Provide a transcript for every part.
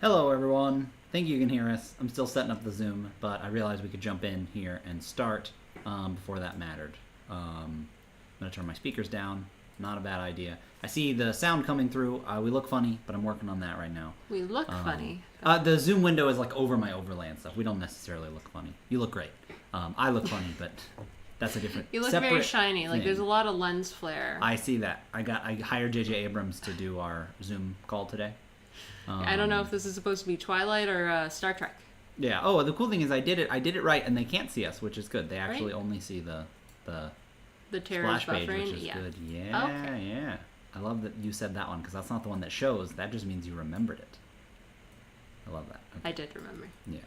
Hello, everyone. Think you can hear us. I'm still setting up the Zoom, but I realized we could jump in here and start before that mattered. I'm going to turn my speakers down. Not a bad idea. I see the sound coming through. We look funny, but I'm working on that right now. We look funny. The Zoom window is like over my overlay and stuff. We don't necessarily look funny. You look great. I look funny, but that's a different. You look very shiny. Like thing. there's a lot of lens flare. I see that. I hired J.J. Abrams to do our Zoom call today. I don't know if this is supposed to be Twilight or Star Trek. Yeah. Oh, the cool thing is I did it right, and they can't see us, which is good. They actually only see the splash page, buffering, which is good. Yeah, okay. Yeah. I love that you said that one because that's not the one that shows. That just means you remembered it. I love that. Okay. I did remember. Yeah.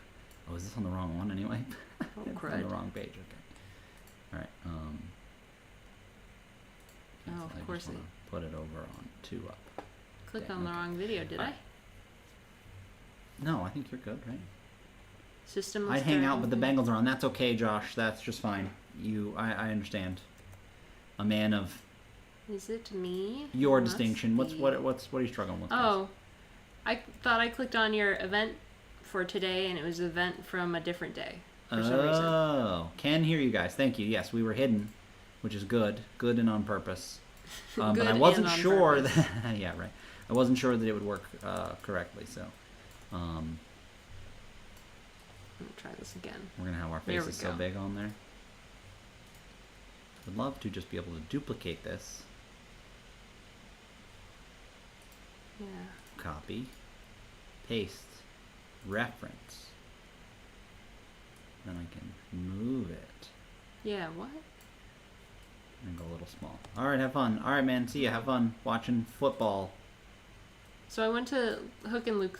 Oh, is this on the wrong one anyway? Oh, it's crud. on the wrong page. Okay. All right. Oh, of course. Put it over on 2 up. Clicked on the wrong video, did I? No, I think you're good, right? System. I'd hang out, but the Bengals are on. That's okay, Josh. That's just fine. I understand. A man of. Is it me? Your distinction. What are you struggling with? Oh, I thought I clicked on your event for today, and it was an event from a different day for some reason. Oh, can hear you guys. Thank you. Yes, we were hidden, which is good. Good and on purpose. But I wasn't sure that. Yeah, right. I wasn't sure that it would work correctly. So. Let me try this again. We're gonna have our faces so big on there. Would love to just be able to duplicate this. Yeah. Copy, paste, reference. Then I can move it. Yeah, what? And go a little small. All right, have fun. All right, man. See ya. Have fun watching football. So I went to Hook and Loop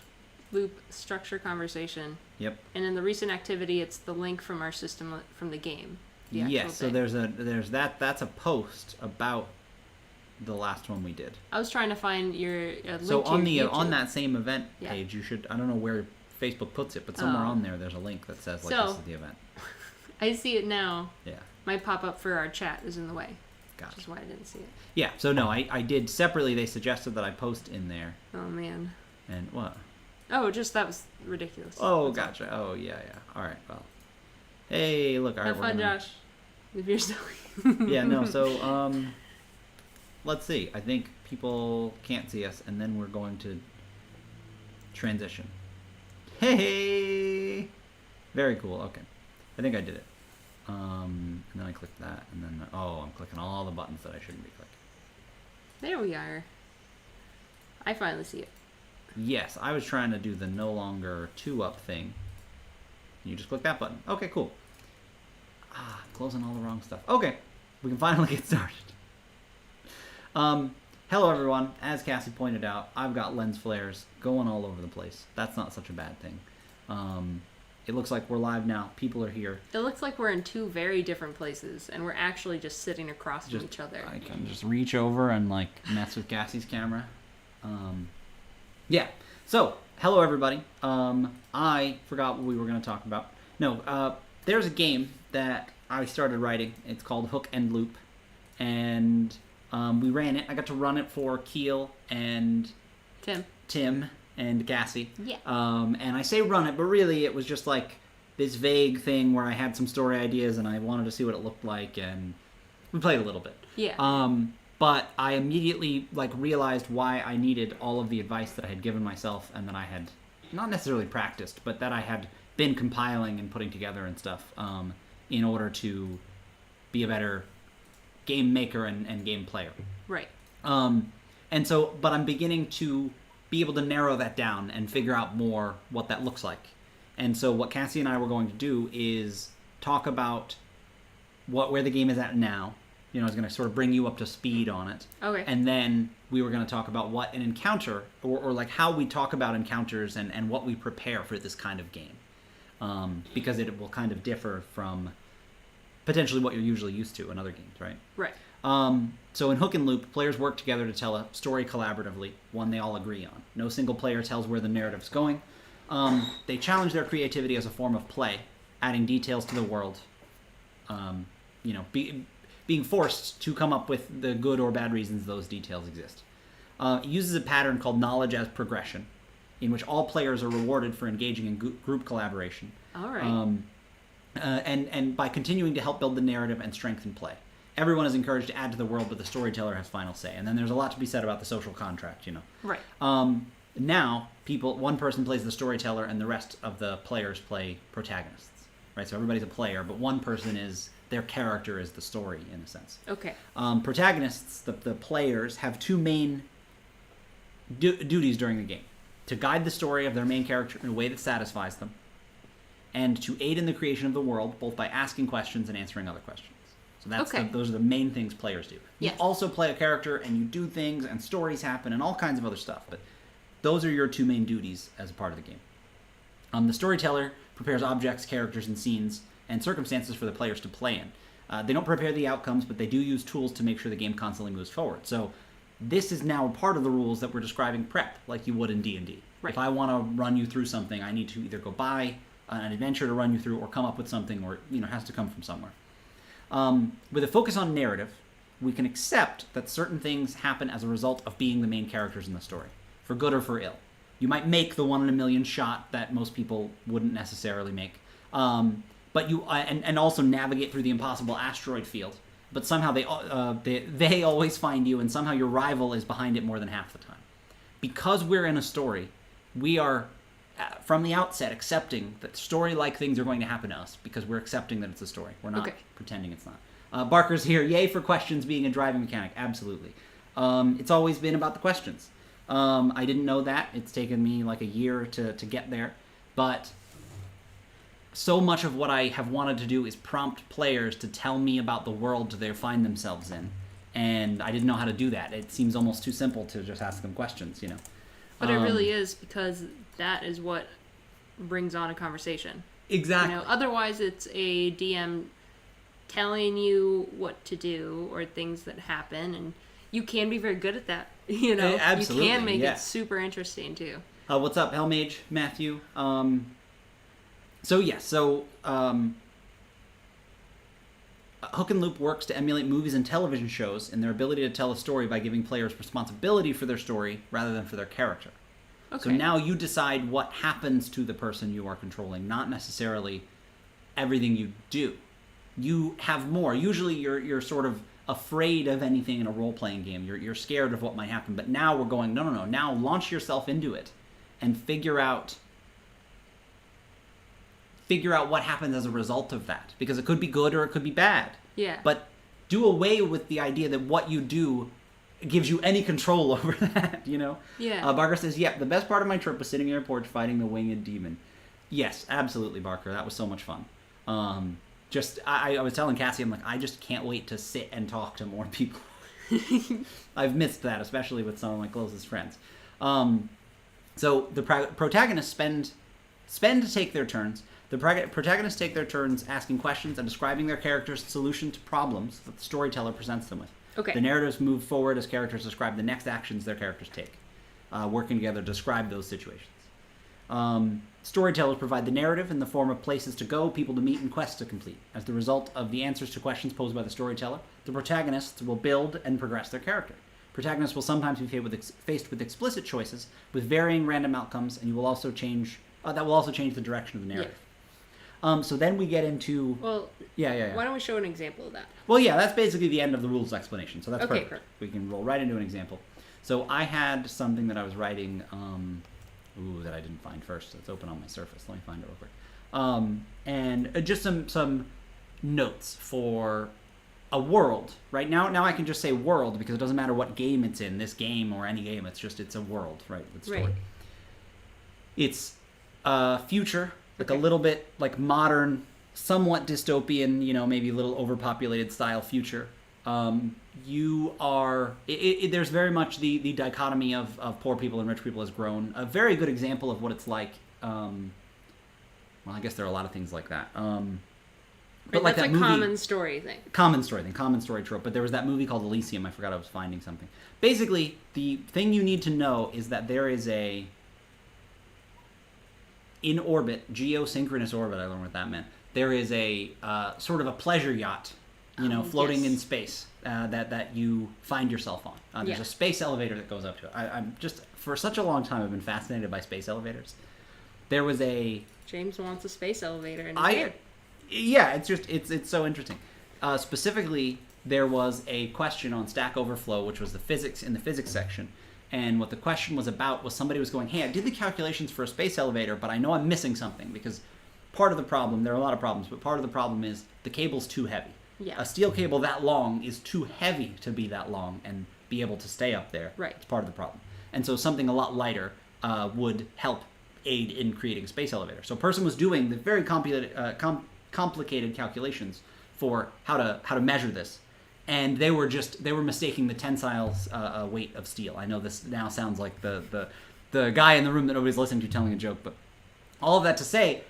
structure conversation. Yep. And in the recent activity, it's the link from our system from the game. Yes. So there's that. That's a post about the last one we did. I was trying to find your link. So to on your on that same event page, you should. I don't know where Facebook puts it, but somewhere on there's a link that says this is the event. I see it now. Yeah. My pop-up for our chat is in the way. Gotcha. Which is why I didn't see it. Yeah. So no, I did separately. They suggested that I post in there. Oh man. And what? Oh, just that was ridiculous. Oh, gotcha. Oh, yeah. All right. Well, hey, look. All right, have fun, Josh. If you're still. Yeah. No. So, let's see. I think people can't see us, and then we're going to transition. Hey. Very cool. Okay. I think I did it. And then I clicked that, and then I'm clicking all the buttons that I shouldn't be clicking. There we are. I finally see it. Yes, I was trying to do the no longer 2-up thing. You just click that button. Okay, cool. Closing all the wrong stuff. Okay, we can finally get started. Hello, everyone. As Cassie pointed out, I've got lens flares going all over the place. That's not such a bad thing. It looks like we're live now. People are here. It looks like we're in 2 very different places, and we're actually just sitting across from each other. I can just reach over and mess with Cassie's camera. Yeah. So, hello everybody. I forgot what we were going to talk about. No, there's a game that I started writing. It's called Hook and Loop, and we ran it. I got to run it for Keel and Tim and Cassie. Yeah. And I say run it, but really it was just like this vague thing where I had some story ideas and I wanted to see what it looked like, and we played a little bit. Yeah. But I immediately realized why I needed all of the advice that I had given myself and that I had not necessarily practiced, but that I had been compiling and putting together and stuff in order to be a better game maker and game player. Right. And so, but I'm beginning to be able to narrow that down and figure out more what that looks like. And so what Cassie and I were going to do is talk about where the game is at now. I was going to sort of bring you up to speed on it. Okay. And then we were going to talk about what an encounter, or how we talk about encounters and what we prepare for this kind of game. Because it will kind of differ from potentially what you're usually used to in other games, right? Right. So in Hook and Loop, players work together to tell a story collaboratively, one they all agree on. No single player tells where the narrative's going. They challenge their creativity as a form of play, adding details to the world. Being forced to come up with the good or bad reasons those details exist. It uses a pattern called knowledge as progression. in which all players are rewarded for engaging in group collaboration. All right. And by continuing to help build the narrative and strengthen play. Everyone is encouraged to add to the world, but the storyteller has final say. And then there's a lot to be said about the social contract, Right. Now, one person plays the storyteller, and the rest of the players play protagonists, right? So everybody's a player, but one person their character is the story, in a sense. Okay. Protagonists, the players, have two main duties during the game: to guide the story of their main character in a way that satisfies them, and to aid in the creation of the world, both by asking questions and answering other questions. So those are the main things players do. You also play a character, and you do things, and stories happen, and all kinds of other stuff. But those are your two main duties as a part of the game. The storyteller prepares objects, characters, and scenes, and circumstances for the players to play in. They don't prepare the outcomes, but they do use tools to make sure the game constantly moves forward. So this is now a part of the rules that we're describing prep, like you would in D&D. Right. If I want to run you through something, I need to either go buy an adventure to run you through, or come up with something, or it has to come from somewhere. With a focus on narrative, we can accept that certain things happen as a result of being the main characters in the story, for good or for ill. You might make the 1 in a million shot that most people wouldn't necessarily make, but you and also navigate through the impossible asteroid field. But somehow they always find you, and somehow your rival is behind it more than half the time. Because we're in a story, we are from the outset accepting that story-like things are going to happen to us, because we're accepting that it's a story. We're not pretending it's not. Barker's here. Yay for questions being a driving mechanic. Absolutely. It's always been about the questions. I didn't know that. It's taken me like a year to get there. But so much of what I have wanted to do is prompt players to tell me about the world they find themselves in. And I didn't know how to do that. It seems almost too simple to just ask them questions, But it really is, because that is what brings on a conversation. Exactly. Otherwise it's a DM telling you what to do or things that happen, and you can be very good at that. Absolutely, you can make it super interesting too. What's up, Hellmage, Matthew? Hook and Loop works to emulate movies and television shows in their ability to tell a story by giving players responsibility for their story rather than for their character. Okay. So now you decide what happens to the person you are controlling, not necessarily everything you do. You have more. Usually you're sort of afraid of anything in a role-playing game. You're scared of what might happen. But now we're going, no. Now launch yourself into it and figure out what happens as a result of that. Because it could be good or it could be bad. Yeah. But do away with the idea that what you do gives you any control over that, Yeah. Barker says, yep, the best part of my trip was sitting on your porch fighting the winged demon. Yes, absolutely, Barker. That was so much fun. I was telling Cassie, I'm like, I just can't wait to sit and talk to more people. I've missed that, especially with some of my closest friends. So the protagonists spend to take their turns. The protagonists take their turns asking questions and describing their character's solution to problems that the storyteller presents them with. Okay. The narratives move forward as characters describe the next actions their characters take, working together to describe those situations. Storytellers provide the narrative in the form of places to go, people to meet, and quests to complete. As the result of the answers to questions posed by the storyteller, the protagonists will build and progress their character. Protagonists will sometimes be faced with explicit choices with varying random outcomes, and that will also change the direction of the narrative. Yeah. So then we get into... Well, yeah. Why don't we show an example of that? Well, yeah, that's basically the end of the rules explanation, so that's perfect. We can roll right into an example. So I had something that I was writing... that I didn't find first. It's open on my Surface. Let me find it real quick. And just some notes for a world. Right now I can just say world because it doesn't matter what game it's in. This game or any game, it's a world, right? With story. Right. It's future, like a little bit like modern, somewhat dystopian. Maybe a little overpopulated style future. There's very much the dichotomy of poor people and rich people has grown. A very good example of what it's like. I guess there are a lot of things like that. But like that's a movie, common story trope. But there was that movie called Elysium. I forgot I was finding something. Basically, the thing you need to know is that there is in orbit, geosynchronous orbit, I learned what that meant. There is a sort of a pleasure yacht, floating in space. that you find yourself on. There's a space elevator that goes up to it. I'm just, for such a long time, I've been fascinated by space elevators. There was James wants a space elevator in his game. Yeah, it's so interesting. Specifically, there was a question on Stack Overflow, which was the physics section. And what the question was about was somebody was going, hey, I did the calculations for a space elevator, but I know I'm missing something because part of the problem, there are a lot of problems, but part of the problem is the cable's too heavy. Yeah. A steel cable that long is too heavy to be that long and be able to stay up there. Right. It's part of the problem. And so something a lot lighter would help aid in creating a space elevator. So a person was doing the very complicated calculations for how to measure this. And they were mistaking the tensile weight of steel. I know this now sounds like the guy in the room that nobody's listening to telling a joke, but all of that to say,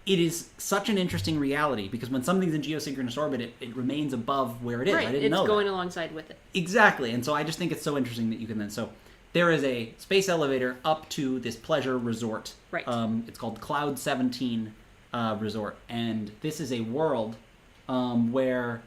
it is such an interesting reality because when something's in geosynchronous orbit, it remains above where it is. Right, I didn't know it's going that. Alongside with it. Exactly, and so I just think it's so interesting that you can then... So there is a space elevator up to this pleasure resort. Right. It's called Cloud 17 Resort, and this is a world where...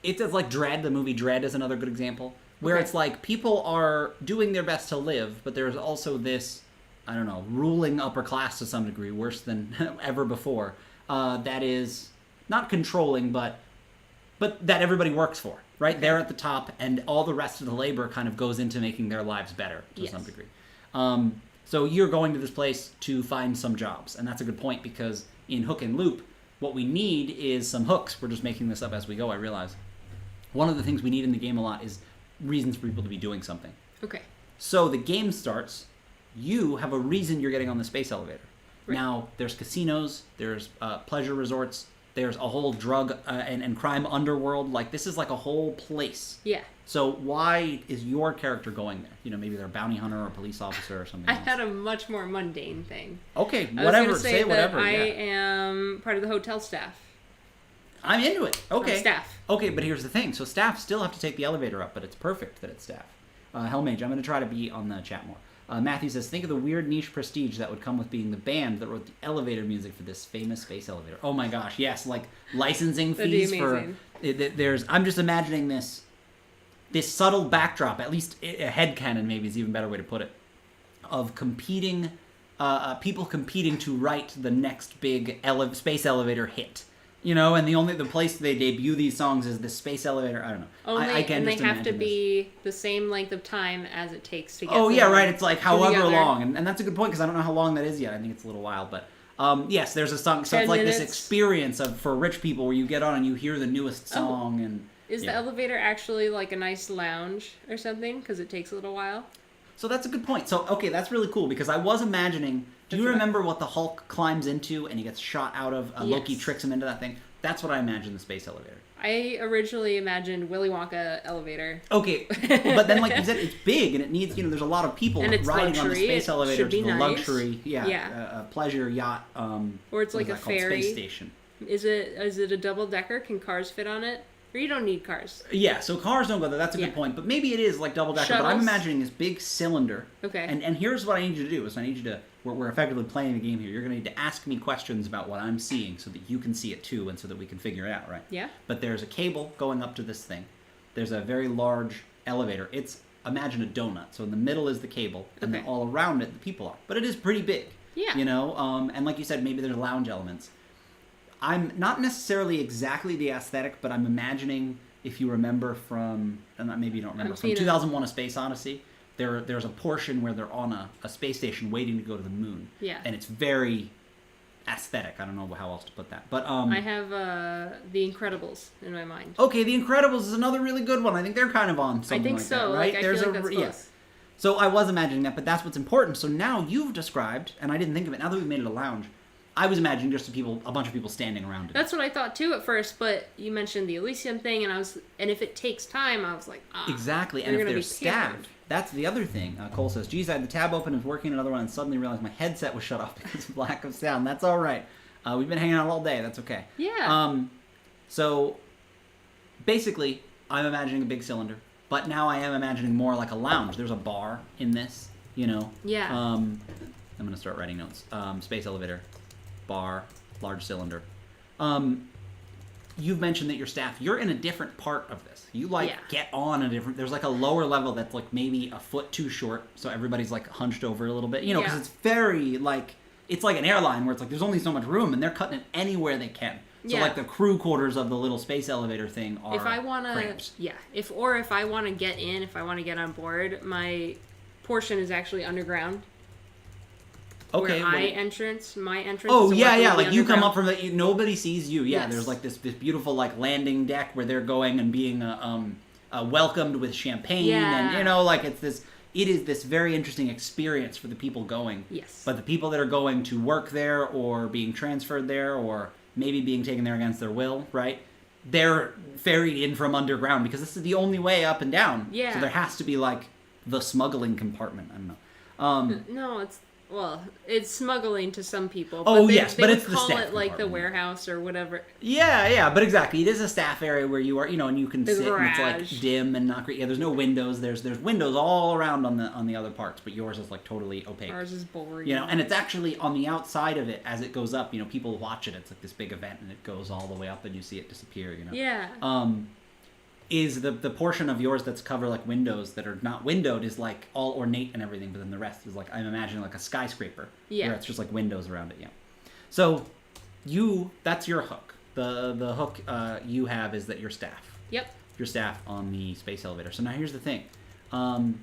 It's like Dread, the movie Dread is another good example, where it's like people are doing their best to live, but there's also this, I don't know, ruling upper class to some degree, worse than ever before, that is not controlling, but that everybody works for, right? Okay. They're at the top, and all the rest of the labor kind of goes into making their lives better to some degree. So you're going to this place to find some jobs, and that's a good point because in Hook and Loop, what we need is some hooks. We're just making this up as we go, I realize. One of the things we need in the game a lot is reasons for people to be doing something. Okay. So the game starts, you have a reason you're getting on the space elevator. Right. Now, there's casinos, there's pleasure resorts, there's a whole drug and crime underworld. Like, this is like a whole place. Yeah. So why is your character going there? You know, maybe they're a bounty hunter or a police officer or something else. I had a much more mundane thing. Okay, whatever. Say whatever. I am part of the hotel staff. I'm into it. Okay. I'm staff. Okay, but here's the thing. So staff still have to take the elevator up, but it's perfect that it's staff. Hellmage, I'm going to try to be on the chat more. Matthew says, think of the weird niche prestige that would come with being the band that wrote the elevator music for this famous space elevator. Oh my gosh, yes, like licensing fees for... I'm just imagining this subtle backdrop, at least a headcanon maybe is even a better way to put it, of competing, people competing to write the next big space elevator hit. You know, and the place they debut these songs is the space elevator. I don't know. I can and just they have to be this. The same length of time as it takes to get. Oh yeah, right. It's like however long, and that's a good point because I don't know how long that is yet. I think it's a little while, but yes, there's a song. So it's like this experience for rich people where you get on and you hear the newest song and. Is the elevator actually like a nice lounge or something? Because it takes a little while. So that's a good point. So okay, that's really cool because I was imagining. Do you remember what the Hulk climbs into and he gets shot out of? Loki tricks him into that thing. That's what I imagined the space elevator. I originally imagined Willy Wonka elevator. Okay, but then like you said, it's big and it needs, there's a lot of people riding luxury. On the space elevator to the luxury, pleasure yacht. Or it's like a ferry. Space station. Is it a double decker? Can cars fit on it? Or you don't need cars? Yeah, so cars don't go there. That's a good point. But maybe it is like double decker. But I'm imagining this big cylinder. Okay. And here's what I need you to do: is I need you to. We're effectively playing a game here. You're going to need to ask me questions about what I'm seeing so that you can see it too, and so that we can figure it out, right? Yeah. But there's a cable going up to this thing. There's a very large elevator. Imagine a donut. So in the middle is the cable, and then all around it the people are. But it is pretty big. Yeah. And like you said, maybe there's lounge elements. I'm not necessarily exactly the aesthetic, but I'm imagining, if you remember from, maybe you don't remember, from 2001: A Space Odyssey, there's a portion where they're on a space station waiting to go to the moon. Yeah. And it's very aesthetic. I don't know how else to put that. But I have The Incredibles in my mind. Okay, The Incredibles is another really good one. I think they're kind of on something like that, right? I feel like that's close. Yeah. So I was imagining that, but that's what's important. So now you've described, and I didn't think of it, now that we've made it a lounge, I was imagining just a bunch of people standing around it. That's what I thought too at first, but you mentioned the Elysium thing, and if it takes time, I was like, exactly. And if they're staffed, that's the other thing. Cole says, geez, I had the tab open and was working another one and suddenly realized my headset was shut off because of lack of sound. That's all right. We've been hanging out all day. That's okay. Yeah. So basically, I'm imagining a big cylinder, but now I am imagining more like a lounge. There's a bar in this, Yeah. I'm going to start writing notes. Space elevator, bar, large cylinder. you've mentioned that your staff, you're in a different part of this. You like Yeah. get on a different, there's like a lower level that's like maybe a foot too short, so everybody's like hunched over a little bit, you know, because Yeah. it's very like, it's like an airline where it's like there's only so much room and they're cutting it anywhere they can. So Yeah. like the crew quarters of the little space elevator thing are If I want cramped. to, yeah, if I want to get in, if I want to get on board, my portion is actually underground. Okay. Where wait. my entrance. Oh is yeah, directly yeah. Like you come underground. up from the, nobody sees you. Yeah, Yes. there's like this beautiful like landing deck where they're going and being welcomed with champagne, and Yeah. like it is this very interesting experience for the people going. Yes. But the people that are going to work there or being transferred there or maybe being taken there against their will, right? They're ferried in from underground because this is the only way up and down. Yeah. So there has to be like the smuggling compartment. I don't know. No, it's smuggling to some people. Oh, they, yes, they but would it's the call staff it like the compartment. warehouse or whatever. Yeah, but exactly. It is a staff area where you are, and you can The sit and it's garage. like dim and not great. Yeah, there's no windows. There's windows all around on the other parts, but yours is like totally opaque. Ours is boring. And it's actually on the outside of it as it goes up. People watch it. It's like this big event, and it goes all the way up, and you see it disappear. Yeah. Is the portion of yours that's covered like windows that are not windowed is like all ornate and everything, but then the rest is like I'm imagining like a skyscraper. Yeah. Where it's just like windows around it. Yeah. So that's your hook. The hook you have is that your staff. Yep. Your staff on the space elevator. So now here's the thing.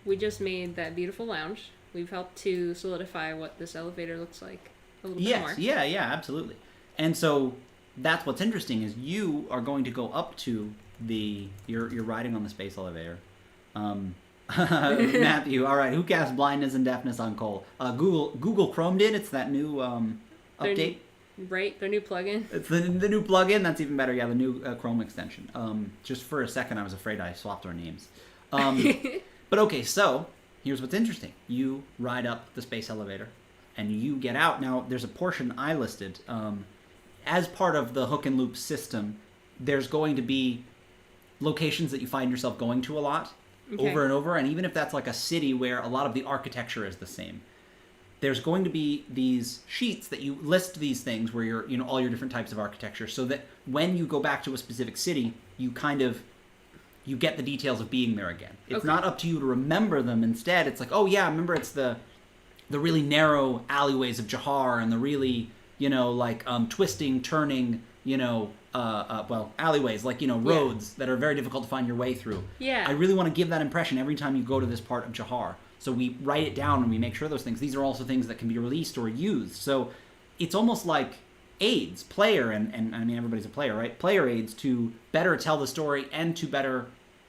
We just made that beautiful lounge. We've helped to solidify what this elevator looks like a little bit more. Yes, yeah, absolutely. And so that's what's interesting is you are going to go up to you're riding on the space elevator. Matthew, all right, who cast blindness and deafness on Cole? Google Chrome did. It's that new update. Right, their new plugin. It's the new plugin. That's even better. Yeah, the new Chrome extension. Just for a second, I was afraid I swapped our names. But okay, so here's what's interesting. You ride up the space elevator, and you get out. Now, there's a portion I listed. As part of the hook and loop system, there's going to be locations that you find yourself going to a lot, Okay. over and over, and even if that's like a city where a lot of the architecture is the same, there's going to be these sheets that you list these things where you're, all your different types of architecture, so that when you go back to a specific city, you get the details of being there again. It's Okay. not up to you to remember them. Instead, it's like, oh yeah, remember it's the really narrow alleyways of Jahar and the really, twisting, turning, alleyways, like, roads that are very difficult to find your way through. Yeah. I really want to give that impression every time you go to this part of Jahar. So we write it down and we make sure those things, these are also things that can be released or used. So it's almost like aids, player, and I mean, everybody's a player, right? Player aids to better tell the story and to better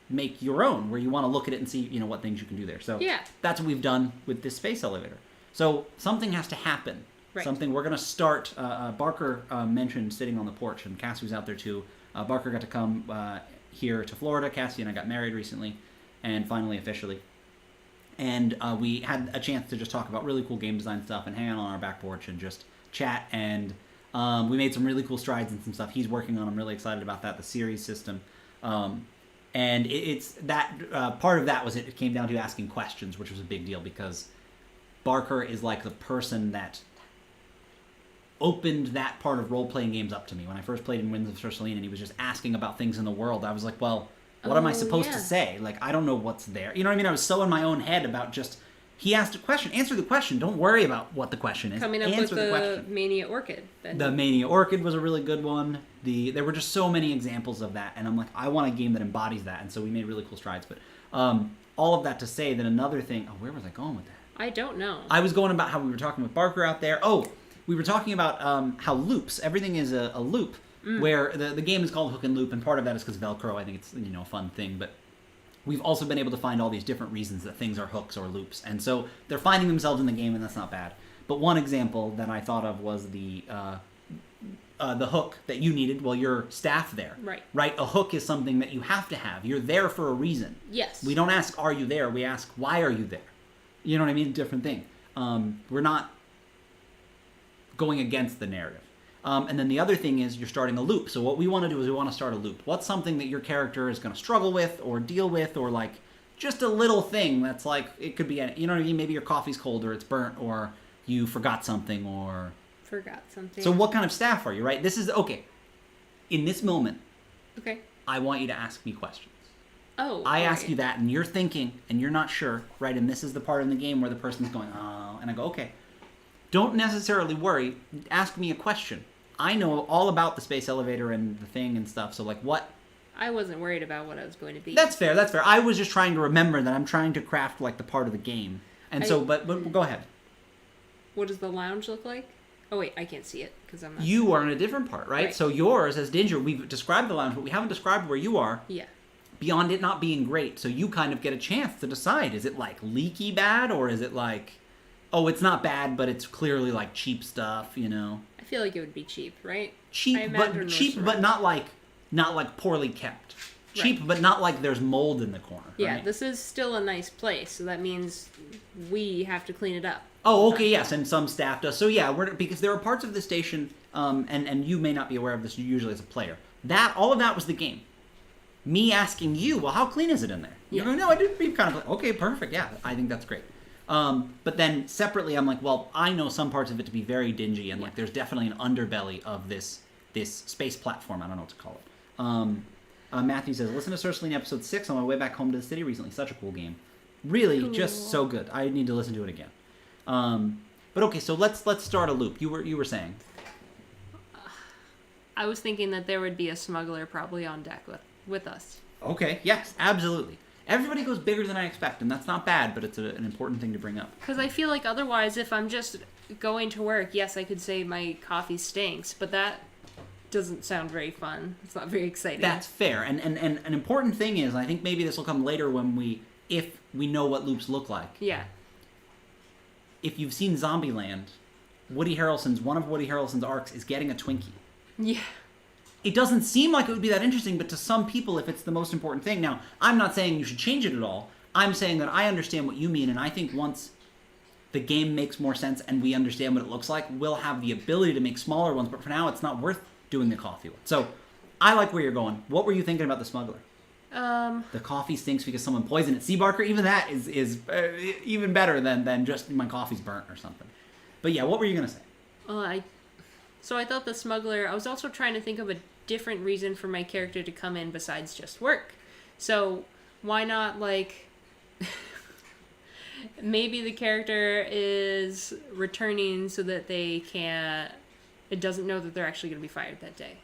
make your own, where you want to look at it and see, what things you can do there. So Yeah. that's what we've done with this space elevator. So something has to happen. Right. Something we're going to start. Barker mentioned sitting on the porch, and Cassie was out there too. Barker got to come here to Florida. Cassie and I got married recently, and finally officially. And we had a chance to just talk about really cool game design stuff and hang out on our back porch and just chat. And we made some really cool strides and some stuff he's working on. I'm really excited about that, the series system. And it's that part of that was it came down to asking questions, which was a big deal because Barker is like the person that opened that part of role-playing games up to me. When I first played in Mends the First Break and he was just asking about things in the world, I was like, well, what am I supposed to say? Like, I don't know what's there. You know what I mean? I was so in my own head about just, he asked a question, answer the question. Don't worry about what the question is. Coming up answer with the the question. Mania Orchid. The Mania Orchid was a really good one. There were just so many examples of that, and I'm like, I want a game that embodies that, and so we made really cool strides. But all of that to say that another thing, where was I going with that? I don't know. I was going about how we were talking with Barker out there. Oh, we were talking about how loops, everything is a loop, where the game is called Hook and Loop, and part of that is because Velcro. I think it's a fun thing, but we've also been able to find all these different reasons that things are hooks or loops, and so they're finding themselves in the game, and that's not bad. But one example that I thought of was the hook that you needed while your staff there. Right. A hook is something that you have to have. You're there for a reason. Yes. We don't ask, are you there? We ask, why are you there? You know what I mean? Different thing. We're not going against the narrative. And then the other thing is you're starting a loop. So what we want to do is we want to start a loop. What's something that your character is going to struggle with or deal with, or like just a little thing that's like, it could be, you know what I mean? Maybe your coffee's cold or it's burnt or you forgot something or... Forgot something. So what kind of staff are you, right? This is, okay, in this moment, Okay. I want you to ask me questions. Oh. I ask you that, and you're thinking, and you're not sure, right? And this is the part in the game where the person's going, oh, and I go, okay. Don't necessarily worry. Ask me a question. I know all about the space elevator and the thing and stuff, so like what? I wasn't worried about what I was going to be. That's fair. I was just trying to remember that I'm trying to craft like the part of the game. And but go ahead. What does the lounge look like? Oh wait, I can't see it because I'm not. You are in a different part, right? So yours as Danger, we've described the lounge, but we haven't described where you are. Yeah. Beyond it not being great, so you kind of get a chance to decide: is it like leaky bad, or is it like, oh, it's not bad, but it's clearly like cheap stuff, you know? I feel like it would be cheap, right? Cheap, but not like poorly kept. Cheap, Right. but not like there's mold in the corner. Yeah, right? this is still a nice place, so that means we have to clean it up. Oh, okay, yes, and some staff does. So yeah, because there are parts of the station, and you may not be aware of this usually as a player. All of that was the game. Me asking you, well, how clean is it in there? You're going, no, I didn't be kind of okay, perfect, yeah, I think that's great. But then separately, I'm like, well, I know some parts of it to be very dingy, and like there's definitely an underbelly of this space platform. I don't know what to call it. Matthew says, listen to Cersei episode 6 on my way back home to the city recently. Such a cool game. Really, just so good. I need to listen to it again. But okay, so let's start a loop. You were saying. I was thinking that there would be a smuggler probably on deck with us. Okay, yes, absolutely. Everybody goes bigger than I expect, and that's not bad, but it's an important thing to bring up. Because I feel like otherwise, if I'm just going to work, yes, I could say my coffee stinks, but that doesn't sound very fun. It's not very exciting. That's fair, and an important thing is, I think maybe this will come later if we know what loops look like. Yeah. If you've seen Zombieland, one of Woody Harrelson's arcs is getting a Twinkie. Yeah. It doesn't seem like it would be that interesting, but to some people, if it's the most important thing. Now, I'm not saying you should change it at all. I'm saying that I understand what you mean, and I think once the game makes more sense and we understand what it looks like, we'll have the ability to make smaller ones, but for now, it's not worth doing the coffee one. So, I like where you're going. What were you thinking about the smuggler? The coffee stinks because someone poisoned it. See, Barker, even that is even better than just my coffee's burnt or something. But yeah, what were you going to say? So I thought the smuggler, I was also trying to think of a different reason for my character to come in besides just work. So why not, like, maybe the character is returning so that it doesn't know that they're actually going to be fired that day.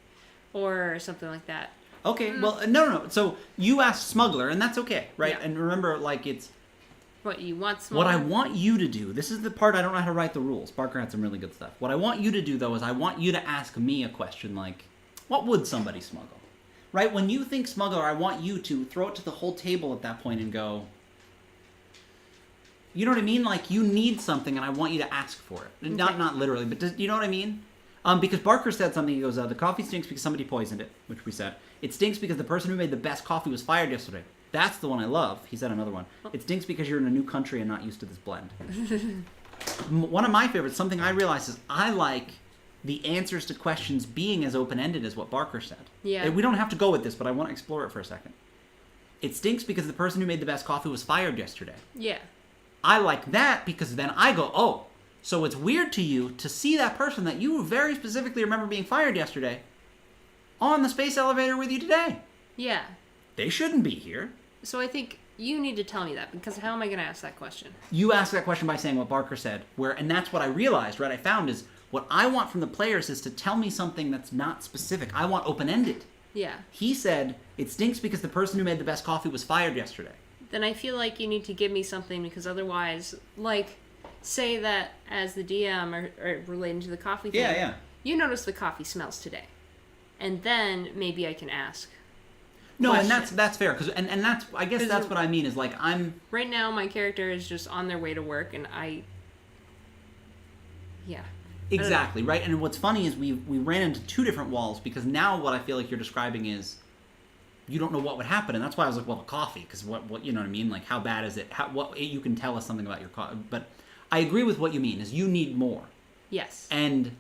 Or something like that. Okay, well, no. So you asked smuggler, and that's okay, right? Yeah. And remember, like, it's... What, you want smuggler? What I want you to do, this is the part I don't know how to write the rules. Barker had some really good stuff. What I want you to do, though, is I want you to ask me a question like, what would somebody smuggle? Right? When you think smuggler, I want you to throw it to the whole table at that point and go, you know what I mean? Like, you need something, and I want you to ask for it. Okay. Not literally, but you know what I mean? Because Barker said something, he goes, the coffee stinks because somebody poisoned it, which we said. It stinks because the person who made the best coffee was fired yesterday. That's the one I love. He said another one. It stinks because you're in a new country and not used to this blend. One of my favorites, something I realized is I like the answers to questions being as open-ended as what Barker said. Yeah. We don't have to go with this, but I want to explore it for a second. It stinks because the person who made the best coffee was fired yesterday. Yeah. I like that because then I go, oh, so it's weird to you to see that person that you very specifically remember being fired yesterday on the space elevator with you today. Yeah. They shouldn't be here. So I think you need to tell me that, because how am I going to ask that question? You ask that question by saying what Barker said, and that's what I realized, right? I found is what I want from the players is to tell me something that's not specific. I want open-ended. Yeah. He said, it stinks because the person who made the best coffee was fired yesterday. Then I feel like you need to give me something, because otherwise, like, say that as the DM or relating to the coffee thing. Yeah. You notice the coffee smells today. And then maybe I can ask. No, and that's fair, and that's, I guess that's what I mean, is like, I'm... Right now, my character is just on their way to work, and yeah. Exactly, right? And what's funny is we ran into two different walls, because now what I feel like you're describing is you don't know what would happen, and that's why I was like, well, coffee, because what you know what I mean? Like, how bad is it? What you can tell us something about your coffee. But I agree with what you mean, is you need more. Yes. And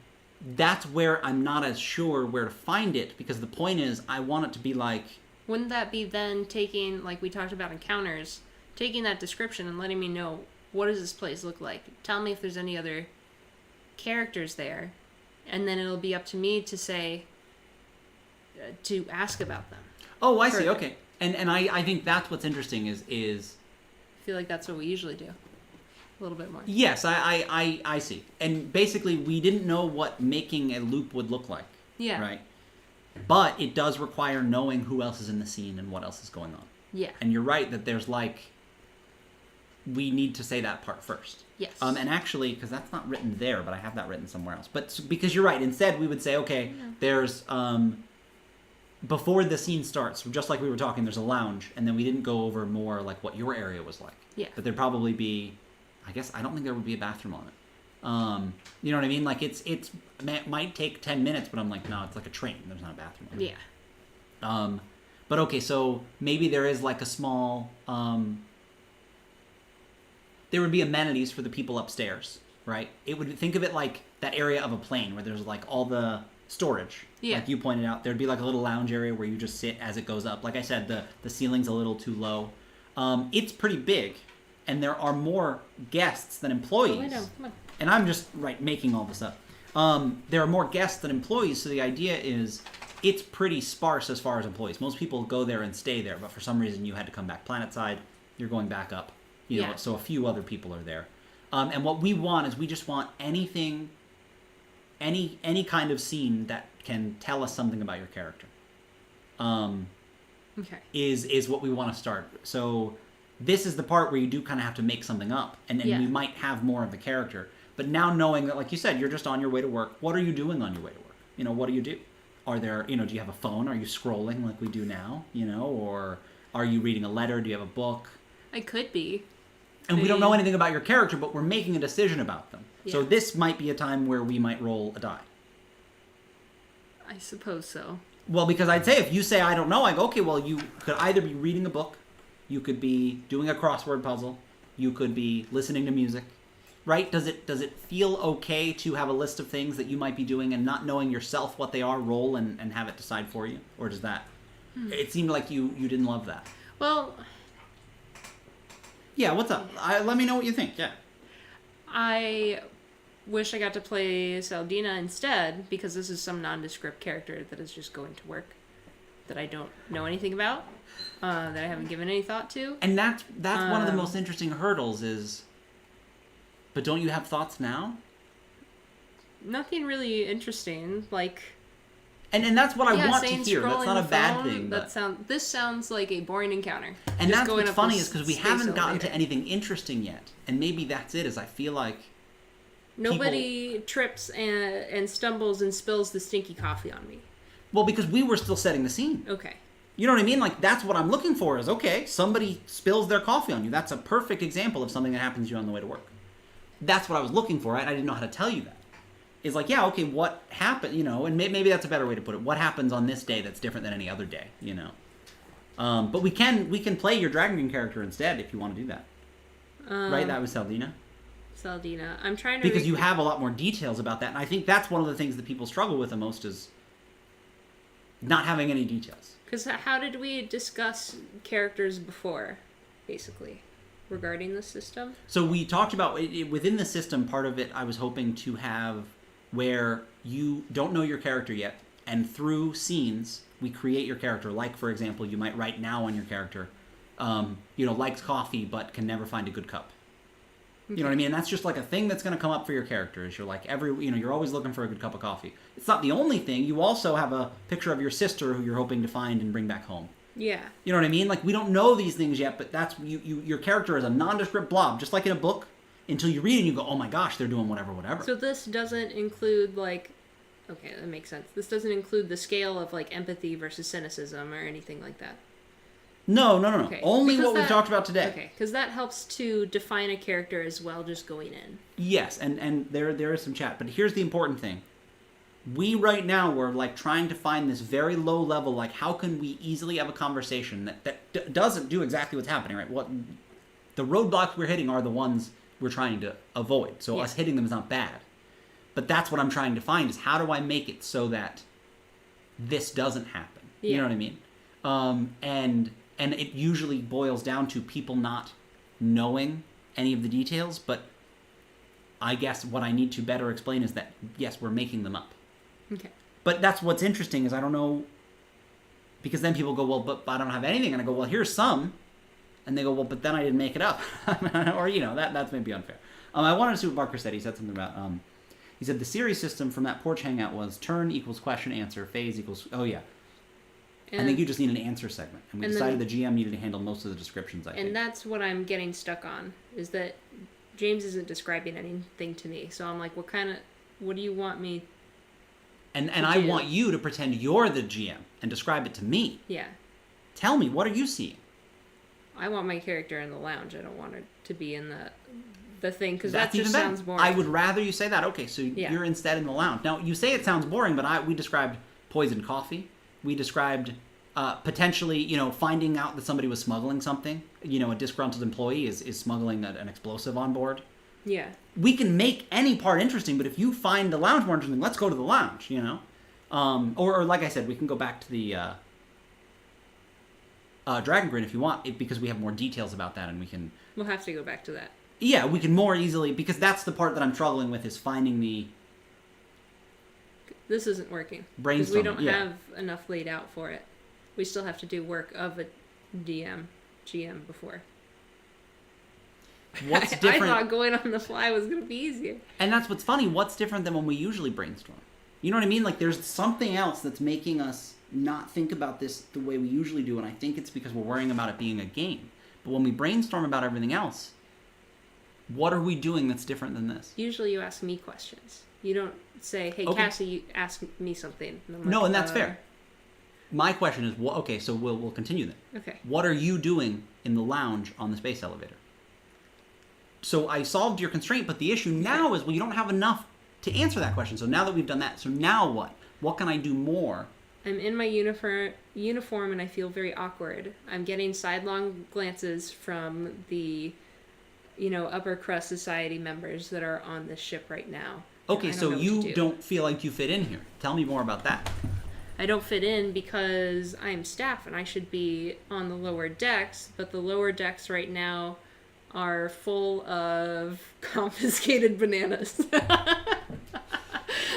that's where I'm not as sure where to find it, because the point is, I want it to be like... Wouldn't that be then taking, like we talked about encounters, taking that description and letting me know, what does this place look like? Tell me if there's any other characters there. And then it'll be up to me to say, to ask about them. Oh, I see. Further. Okay. And I think that's what's interesting is I feel like that's what we usually do. A little bit more. yes, I see. And basically, we didn't know what making a loop would look like. Yeah. Right? But it does require knowing who else is in the scene and what else is going on. Yeah. And you're right that there's we need to say that part first. Yes. And actually, because that's not written there, but I have that written somewhere else. But because you're right, instead we would say, okay, there's before the scene starts, just like we were talking, there's a lounge, and then we didn't go over more like what your area was like. Yeah. But there'd probably be, I guess, I don't think there would be a bathroom on it. You know what I mean? Like it might take 10 minutes, but I'm like, no, it's like a train. There's not a bathroom on it. Yeah. But okay, so maybe there is like a small, there would be amenities for the people upstairs, right? It would, think of it like that area of a plane where there's like all the storage. Yeah. Like you pointed out, there'd be like a little lounge area where you just sit as it goes up. Like I said, the ceiling's a little too low. It's pretty big, and there are more guests than employees. Oh, I know. Come on. And I'm just making all this up. There are more guests than employees, so the idea is it's pretty sparse as far as employees. Most people go there and stay there, but for some reason you had to come back planet side. You're going back up, you know. Yeah. So a few other people are there. And what we want is we just want anything, any kind of scene that can tell us something about your character. Okay. Is what we want to start. So this is the part where you do kind of have to make something up, and Yeah. we might have more of the character. But now knowing that, like you said, you're just on your way to work. What are you doing on your way to work? You know, what do you do? Are there, do you have a phone? Are you scrolling like we do now? Or are you reading a letter? Do you have a book? I could be. And we don't know anything about your character, but we're making a decision about them. So Yeah. this might be a time where we might roll a die. I suppose so. Well, because I'd say if you say, I don't know, I go, okay, well, you could either be reading a book, you could be doing a crossword puzzle, you could be listening to music, right? Does it feel okay to have a list of things that you might be doing and not knowing yourself what they are, roll and have it decide for you? Or does that... It seemed like you didn't love that. Well, Yeah, what's up? Let me know what you think, yeah. I wish I got to play Saldina instead, because this is some nondescript character that is just going to work, that I don't know anything about, that I haven't given any thought to. And that's one of the most interesting hurdles is... But don't you have thoughts now? Nothing really interesting, like... And that's what I want to saying hear. That's scrolling not a the bad phone, thing. But... This sounds like a boring encounter. And Just that's going what's up funny this is because we space haven't gotten elevator. to anything interesting yet. And maybe that's it, is I feel like... Nobody trips and stumbles and spills the stinky coffee on me. Well, because we were still setting the scene. Okay. You know what I mean? Like, that's what I'm looking for is, okay, somebody spills their coffee on you. That's a perfect example of something that happens to you on the way to work. That's what I was looking for, right? I didn't know how to tell you that. It's like, yeah, okay, what happened, and maybe that's a better way to put it. What happens on this day that's different than any other day, But we can play your Dragon Queen character instead if you want to do that. Right? That was Saldina. Saldina. I'm trying to... Because you have a lot more details about that. And I think that's one of the things that people struggle with the most is not having any details. Because how did we discuss characters before, basically, regarding the system? So we talked about, within the system, part of it I was hoping to have where you don't know your character yet, and through scenes, we create your character. Like, for example, you might write now on your character, likes coffee but can never find a good cup. You know what I mean? And that's just like a thing that's going to come up for your character. Is you're like you're always looking for a good cup of coffee. It's not the only thing. You also have a picture of your sister who you're hoping to find and bring back home. Yeah. You know what I mean? Like, we don't know these things yet, but that's your character is a nondescript blob, just like in a book, until you read it and you go, oh my gosh, they're doing whatever. So this doesn't include, okay, that makes sense. This doesn't include the scale of, empathy versus cynicism or anything like that. No. Okay. Only Because what we've talked about today. Okay, because that helps to define a character as well, just going in. Yes, and there is some chat, but here's the important thing. We right now we're trying to find this very low level, how can we easily have a conversation that doesn't do exactly what's happening, right? What the roadblocks we're hitting are the ones we're trying to avoid. So us hitting them is not bad. But that's what I'm trying to find is how do I make it so that this doesn't happen? Yeah. You know what I mean? And it usually boils down to people not knowing any of the details, but I guess what I need to better explain is that, yes, we're making them up. Okay. But that's what's interesting is I don't know Because then people go, well, but I don't have anything. And I go, well, here's some. And they go, well, but then I didn't make it up. Or, that's maybe unfair. I wanted to see what Barker said. He said something about, he said the series system from that porch hangout was turn equals question answer, phase equals, oh yeah. I think you just need an answer segment. And we decided the GM needed to handle most of the descriptions, I think. And that's what I'm getting stuck on, is that James isn't describing anything to me. So I'm like, what do you want me And I want you to pretend you're the GM and describe it to me. Yeah. Tell me, what are you seeing? I want my character in the lounge. I don't want her to be in the thing, because that That's just even better. sounds boring. I would rather you say that. Okay, so you're instead in the lounge. Now, you say it sounds boring, but we described poisoned coffee. We described potentially, finding out that somebody was smuggling something. A disgruntled employee is smuggling an explosive on board. Yeah. We can make any part interesting, but if you find the lounge more interesting, let's go to the lounge, Or like I said, we can go back to the Dragon Grin if you want, because we have more details about that, and we can... We'll have to go back to that. Yeah, we can more easily, because that's the part that I'm struggling with, is finding the... This isn't working. Brainstorming, because we don't have enough laid out for it. We still have to do work of a GM before. What's different? I thought going on the fly was going to be easier. And that's what's funny. What's different than when we usually brainstorm? You know what I mean? Like, there's something else that's making us not think about this the way we usually do, and I think it's because we're worrying about it being a game. But when we brainstorm about everything else, what are we doing that's different than this? Usually you ask me questions. You don't say, hey, Okay. Cassie, you ask me something. And I'm like, No, and that's fair. My question is, okay, so we'll continue then. Okay. What are you doing in the lounge on the space elevator? So I solved your constraint, but the issue now is, well, you don't have enough to answer that question. So now that we've done that, so now what? What can I do more? I'm in my uniform and I feel very awkward. I'm getting sidelong glances from the, upper crust society members that are on this ship right now. Okay, so you don't feel like you fit in here. Tell me more about that. I don't fit in because I'm staff and I should be on the lower decks, but the lower decks right now are full of confiscated bananas.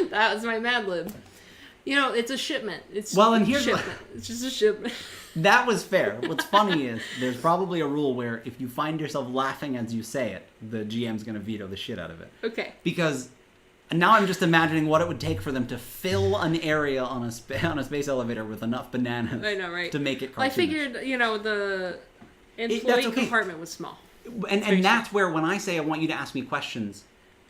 That was my Mad Lib. It's a shipment. It's just a shipment. That was fair. What's funny is there's probably a rule where if you find yourself laughing as you say it, the GM's going to veto the shit out of it. Okay. Because now I'm just imagining what it would take for them to fill an area on a space elevator with enough bananas. I know, right? To make it cartoonish. I figured, the employee compartment was small. And that's where, when I say I want you to ask me questions,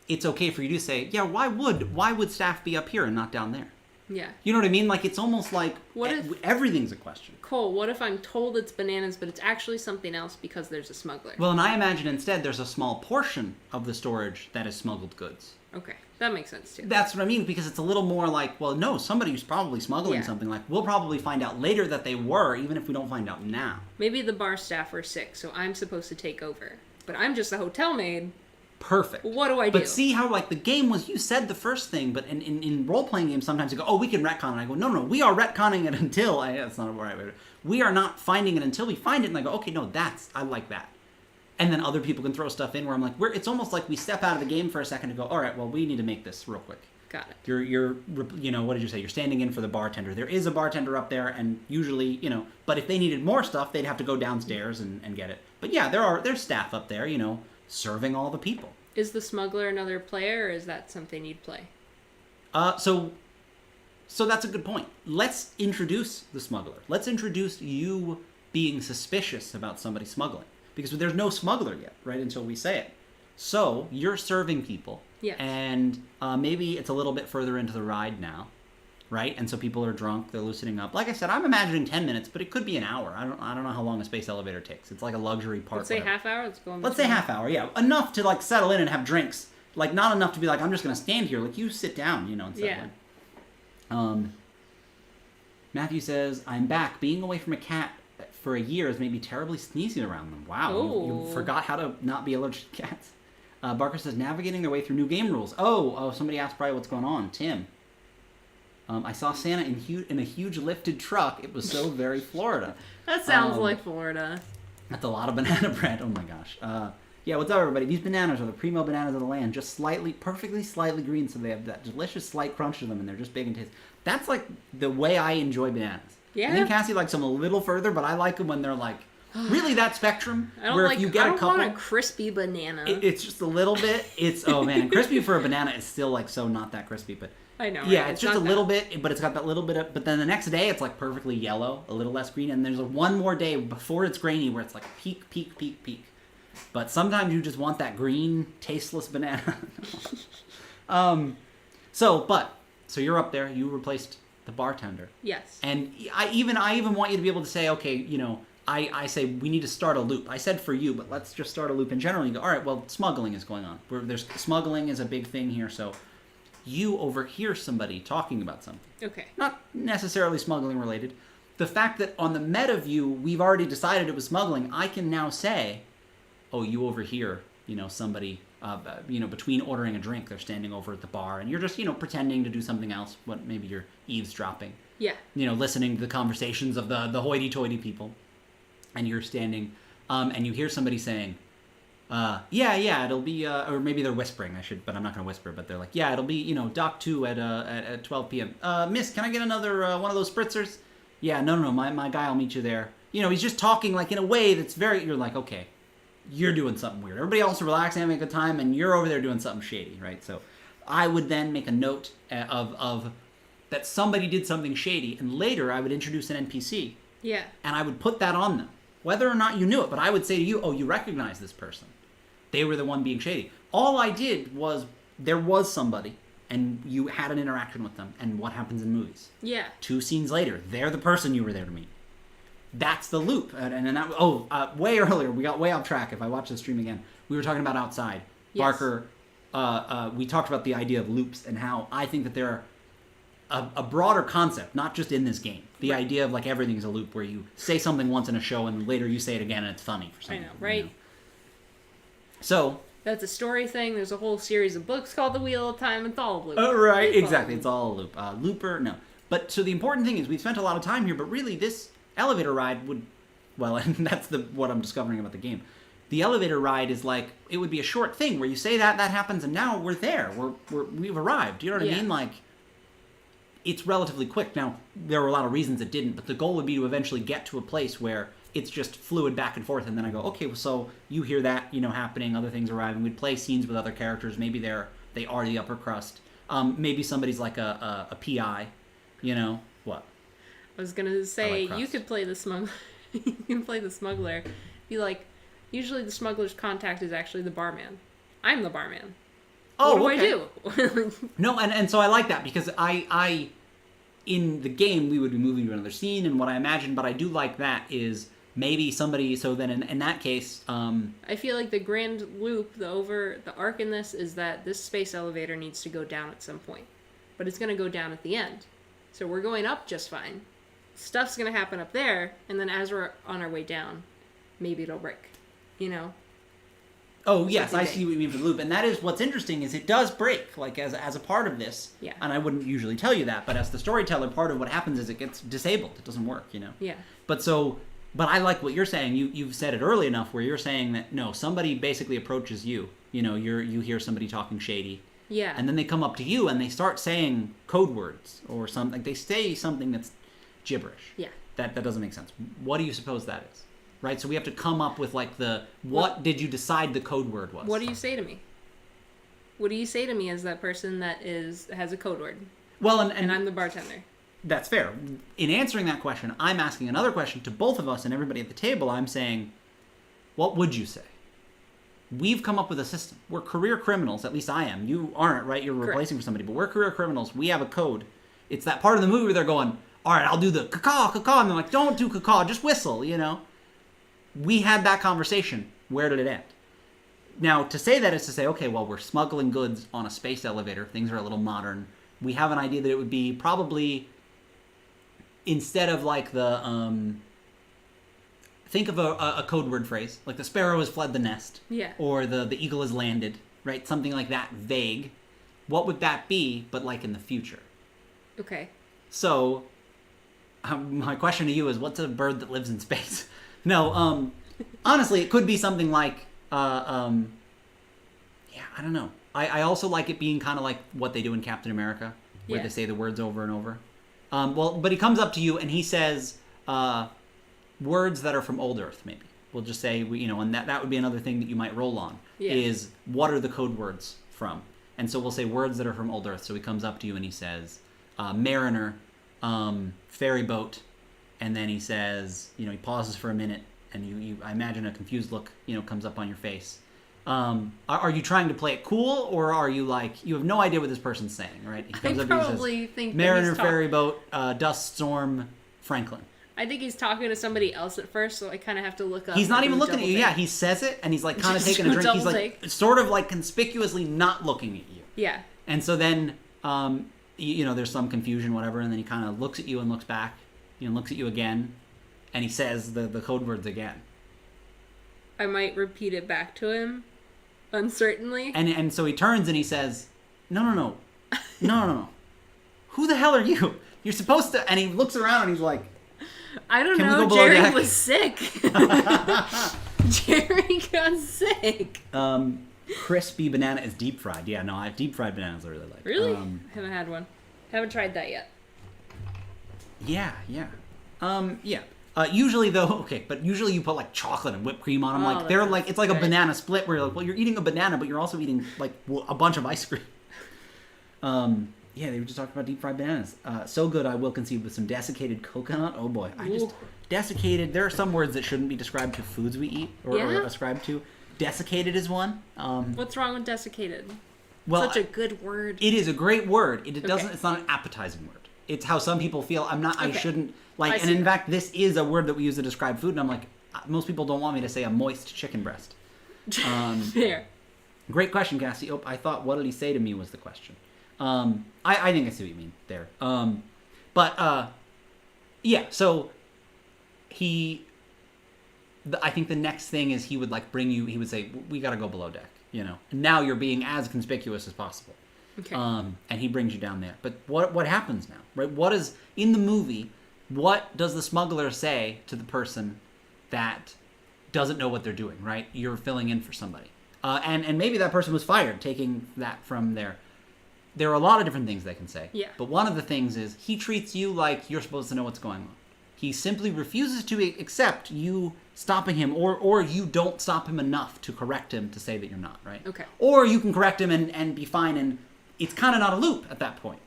it's okay for you to say, yeah, why would staff be up here and not down there? Yeah. You know what I mean? Like, it's almost like everything's a question. Cole, what if I'm told it's bananas, but it's actually something else because there's a smuggler? Well, and I imagine instead there's a small portion of the storage that is smuggled goods. Okay, that makes sense too. That's what I mean, because it's a little more like, well, no, somebody's probably smuggling something. Like, we'll probably find out later that they were, even if we don't find out now. Maybe the bar staff were sick, so I'm supposed to take over. But I'm just a hotel maid. Perfect. What do I do? But see how, like, the game was, you said the first thing, but in role-playing games, sometimes you go, oh, we can retcon it. And I go, no, we are retconning it until, that's not a right way. We are not finding it until we find it. And I go, okay, no, I like that. And then other people can throw stuff in where I'm like, it's almost like we step out of the game for a second to go, all right, well, we need to make this real quick. Got it. You're what did you say? You're standing in for the bartender. There is a bartender up there, and usually, but if they needed more stuff, they'd have to go downstairs and get it. But yeah, there's staff up there, serving all the people. Is the smuggler another player, or is that something you'd play? So that's a good point. Let's introduce the smuggler. Let's introduce you being suspicious about somebody smuggling. Because there's no smuggler yet, right, until we say it. So you're serving people. Yes. And maybe it's a little bit further into the ride now, right? And so people are drunk, they're loosening up. Like I said, I'm imagining 10 minutes, but it could be an hour. I don't know how long a space elevator takes. It's like a luxury part. Let's say half hour. Let's say half hour, yeah. Enough to, like, settle in and have drinks. Like, not enough to be like, I'm just going to stand here. Like, you sit down, and settle in. Matthew says, I'm back. Being away from a cat for a year has made me terribly sneezy around them. Wow, you forgot how to not be allergic to cats. Barker says, navigating their way through new game rules. Oh, somebody asked probably what's going on. Tim. I saw Santa in a huge lifted truck. It was so very Florida. That sounds like Florida. That's a lot of banana bread. Oh my gosh. Yeah, what's up, everybody? These bananas are the primo bananas of the land. Just perfectly slightly green, so they have that delicious slight crunch to them, and they're just big and tasty. That's like the way I enjoy bananas. Yeah. I think Cassie likes them a little further, but I like them when they're like really that spectrum where if you get a couple, I don't want a crispy banana. It's just a little bit. It's oh man, and crispy for a banana is still like so not that crispy, but I know. yeah, right? it's just a little bit, but it's got that little bit of. But then the next day, it's like perfectly yellow, a little less green, and there's one more day before it's grainy where it's like peak, peak, peak, peak. But sometimes you just want that green, tasteless banana. So you're up there. You replaced the bartender. Yes. And I even want you to be able to say, okay, you know, I say we need to start a loop. I said for you, but let's just start a loop in general. You go, all right, well, smuggling is going on. Smuggling is a big thing here, so you overhear somebody talking about something. Okay. Not necessarily smuggling related. The fact that on the meta view, we've already decided it was smuggling, I can now say, oh, you overhear, you know, somebody, between ordering a drink, they're standing over at the bar, and you're just, you know, pretending to do something else. Maybe you're eavesdropping. Yeah. You know, listening to the conversations of the hoity-toity people. And you're standing, and you hear somebody saying, yeah, it'll be, or maybe they're whispering, but I'm not going to whisper, but they're like, yeah, it'll be, you know, Dock 2 at 12 p.m. Miss, can I get another one of those spritzers? Yeah, no, my guy will meet you there. You know, he's just talking, like, in a way that's you're like, okay, you're doing something weird. Everybody else is relaxing, having a good time, and you're over there doing something shady, right? So I would then make a note of that somebody did something shady, and later I would introduce an NPC. Yeah. And I would put that on them. Whether or not you knew it, but I would say to you, oh, you recognize this person. They were the one being shady. All I did was, there was somebody, and you had an interaction with them, and what happens in movies? Yeah. 2 scenes later, they're the person you were there to meet. That's the loop. And that, way earlier, we got way off track. If I watch the stream again, we were talking about outside. Yes. Barker, we talked about the idea of loops and how I think that they're a broader concept, not just in this game. The right. idea of like everything's a loop where you say something once in a show and later you say it again and it's funny for some I know, reason, right? You know? So that's a story thing. There's a whole series of books called The Wheel of Time. It's all a loop. Oh, right, exactly. It's all a loop. Looper, no. But so the important thing is we've spent a lot of time here, but really this elevator ride would, well, and that's what I'm discovering about the game. The elevator ride is like, it would be a short thing where you say that happens and now we're there. We've arrived. You know what I mean? Like, it's relatively quick. Now, there were a lot of reasons it didn't, but the goal would be to eventually get to a place where it's just fluid back and forth, and then I go, okay, well, so you hear that, you know, happening, other things arriving. We'd play scenes with other characters. Maybe they are the upper crust. Maybe somebody's like a PI, you know? What? I was gonna say, like you could play the smuggler. You can play the smuggler. Be like, usually the smuggler's contact is actually the barman. I'm the barman. Oh, what do okay. I do? No, and so I like that because I in the game we would be moving to another scene, and what I imagine, but I do like that is maybe somebody. So then in that case, I feel like the grand loop, the arc in this is that this space elevator needs to go down at some point, but it's gonna go down at the end. So we're going up just fine. Stuff's gonna happen up there, and then as we're on our way down, maybe it'll break. You know. Oh, yes, I see what you mean for the loop. And that is what's interesting is it does break, like, as a part of this. Yeah. And I wouldn't usually tell you that, but as the storyteller, part of what happens is it gets disabled. It doesn't work, you know? Yeah. But I like what you're saying. You've said it early enough where you're saying that, no, somebody basically approaches you. You know, you hear somebody talking shady. Yeah. And then they come up to you and they start saying code words or something. They say something that's gibberish. Yeah. That doesn't make sense. What do you suppose that is? Right, so we have to come up with like what did you decide the code word was? What do you say to me? What do you say to me as that person that has a code word? Well, and I'm the bartender. That's fair. In answering that question, I'm asking another question to both of us and everybody at the table. I'm saying, what would you say? We've come up with a system. We're career criminals. At least I am. You aren't, right? You're replacing for somebody, but we're career criminals. We have a code. It's that part of the movie where they're going, all right, I'll do the caw, and they're like, don't do caw, just whistle, you know? We had that conversation. Where did it end? Now, to say that is to say, okay, well, we're smuggling goods on a space elevator. Things are a little modern. We have an idea that it would be probably, instead of like think of a code word phrase, like the sparrow has fled the nest. Yeah. Or the eagle has landed, right? Something like that, vague. What would that be, but like in the future? Okay. So, my question to you is, what's a bird that lives in space? No, honestly, it could be something like, I don't know. I also like it being kind of like what they do in Captain America, where they say the words over and over. But he comes up to you and he says words that are from Old Earth, maybe. We'll just say, and that would be another thing that you might roll on, is what are the code words from? And so we'll say words that are from Old Earth. So he comes up to you and he says, mariner, ferry boat, and then he says, he pauses for a minute, and I imagine a confused look, comes up on your face. Are you trying to play it cool, or are you like, you have no idea what this person's saying, right? He comes up and he says, think mariner, ferry boat, dust storm, Franklin. I think he's talking to somebody else at first, so I kind of have to look up. He's not even looking at you. Yeah, he says it, and he's like kind of taking a drink. He's like sort of like conspicuously not looking at you. Yeah. And so then, there's some confusion, whatever, and then he kind of looks at you and looks back, looks at you again, and he says the code words again. I might repeat it back to him, uncertainly. And so he turns and he says, no. Who the hell are you? You're supposed to... And he looks around and he's like... I don't know. Jerry was sick. Jerry got sick. Crispy banana is deep fried. Yeah, no, deep fried bananas I really like. Really? Haven't had one. Haven't tried that yet. Yeah. Usually though, but usually you put like chocolate and whipped cream on them. They're like, it's like a banana split where you're like, well, you're eating a banana, but you're also eating like a bunch of ice cream. Yeah, they were just talking about deep fried bananas. So good, I will concede with some desiccated coconut. Oh boy, desiccated. There are some words that shouldn't be described to foods we eat or ascribed to. Desiccated is one. What's wrong with desiccated? Well, such a good word. It is a great word. It doesn't. It's not an appetizing word. It's how some people feel. I shouldn't like. And in fact, this is a word that we use to describe food. And I'm like, most people don't want me to say a moist chicken breast. Fair. Great question, Cassie. Oh, I thought, what did he say to me was the question. I think I see what you mean there. So I think the next thing is he would like bring you, he would say, we got to go below deck, and now you're being as conspicuous as possible. Okay. And he brings you down there. But what happens now, right? What is, in the movie, what does the smuggler say to the person that doesn't know what they're doing, right? You're filling in for somebody. And maybe that person was fired, taking that from there. There are a lot of different things they can say. Yeah. But one of the things is he treats you like you're supposed to know what's going on. He simply refuses to accept you stopping him, or you don't stop him enough to correct him to say that you're not, right? Okay. Or you can correct him and be fine, and it's kind of not a loop at that point.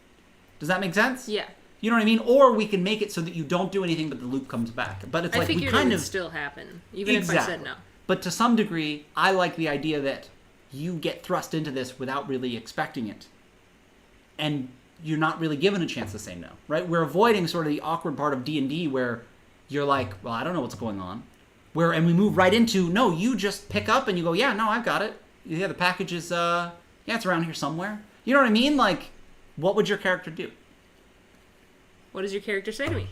Does that make sense? Yeah. You know what I mean? Or we can make it so that you don't do anything but the loop comes back. But it's like we kind it would of... still happen, even if I said no. But to some degree, I like the idea that you get thrust into this without really expecting it. And you're not really given a chance to say no, right? We're avoiding sort of the awkward part of D&D where you're like, well, I don't know what's going on. And we move right into, no, you just pick up and you go, yeah, no, I've got it. Yeah, the package is, it's around here somewhere. You know what I mean? Like, what would your character do? What does your character say to me?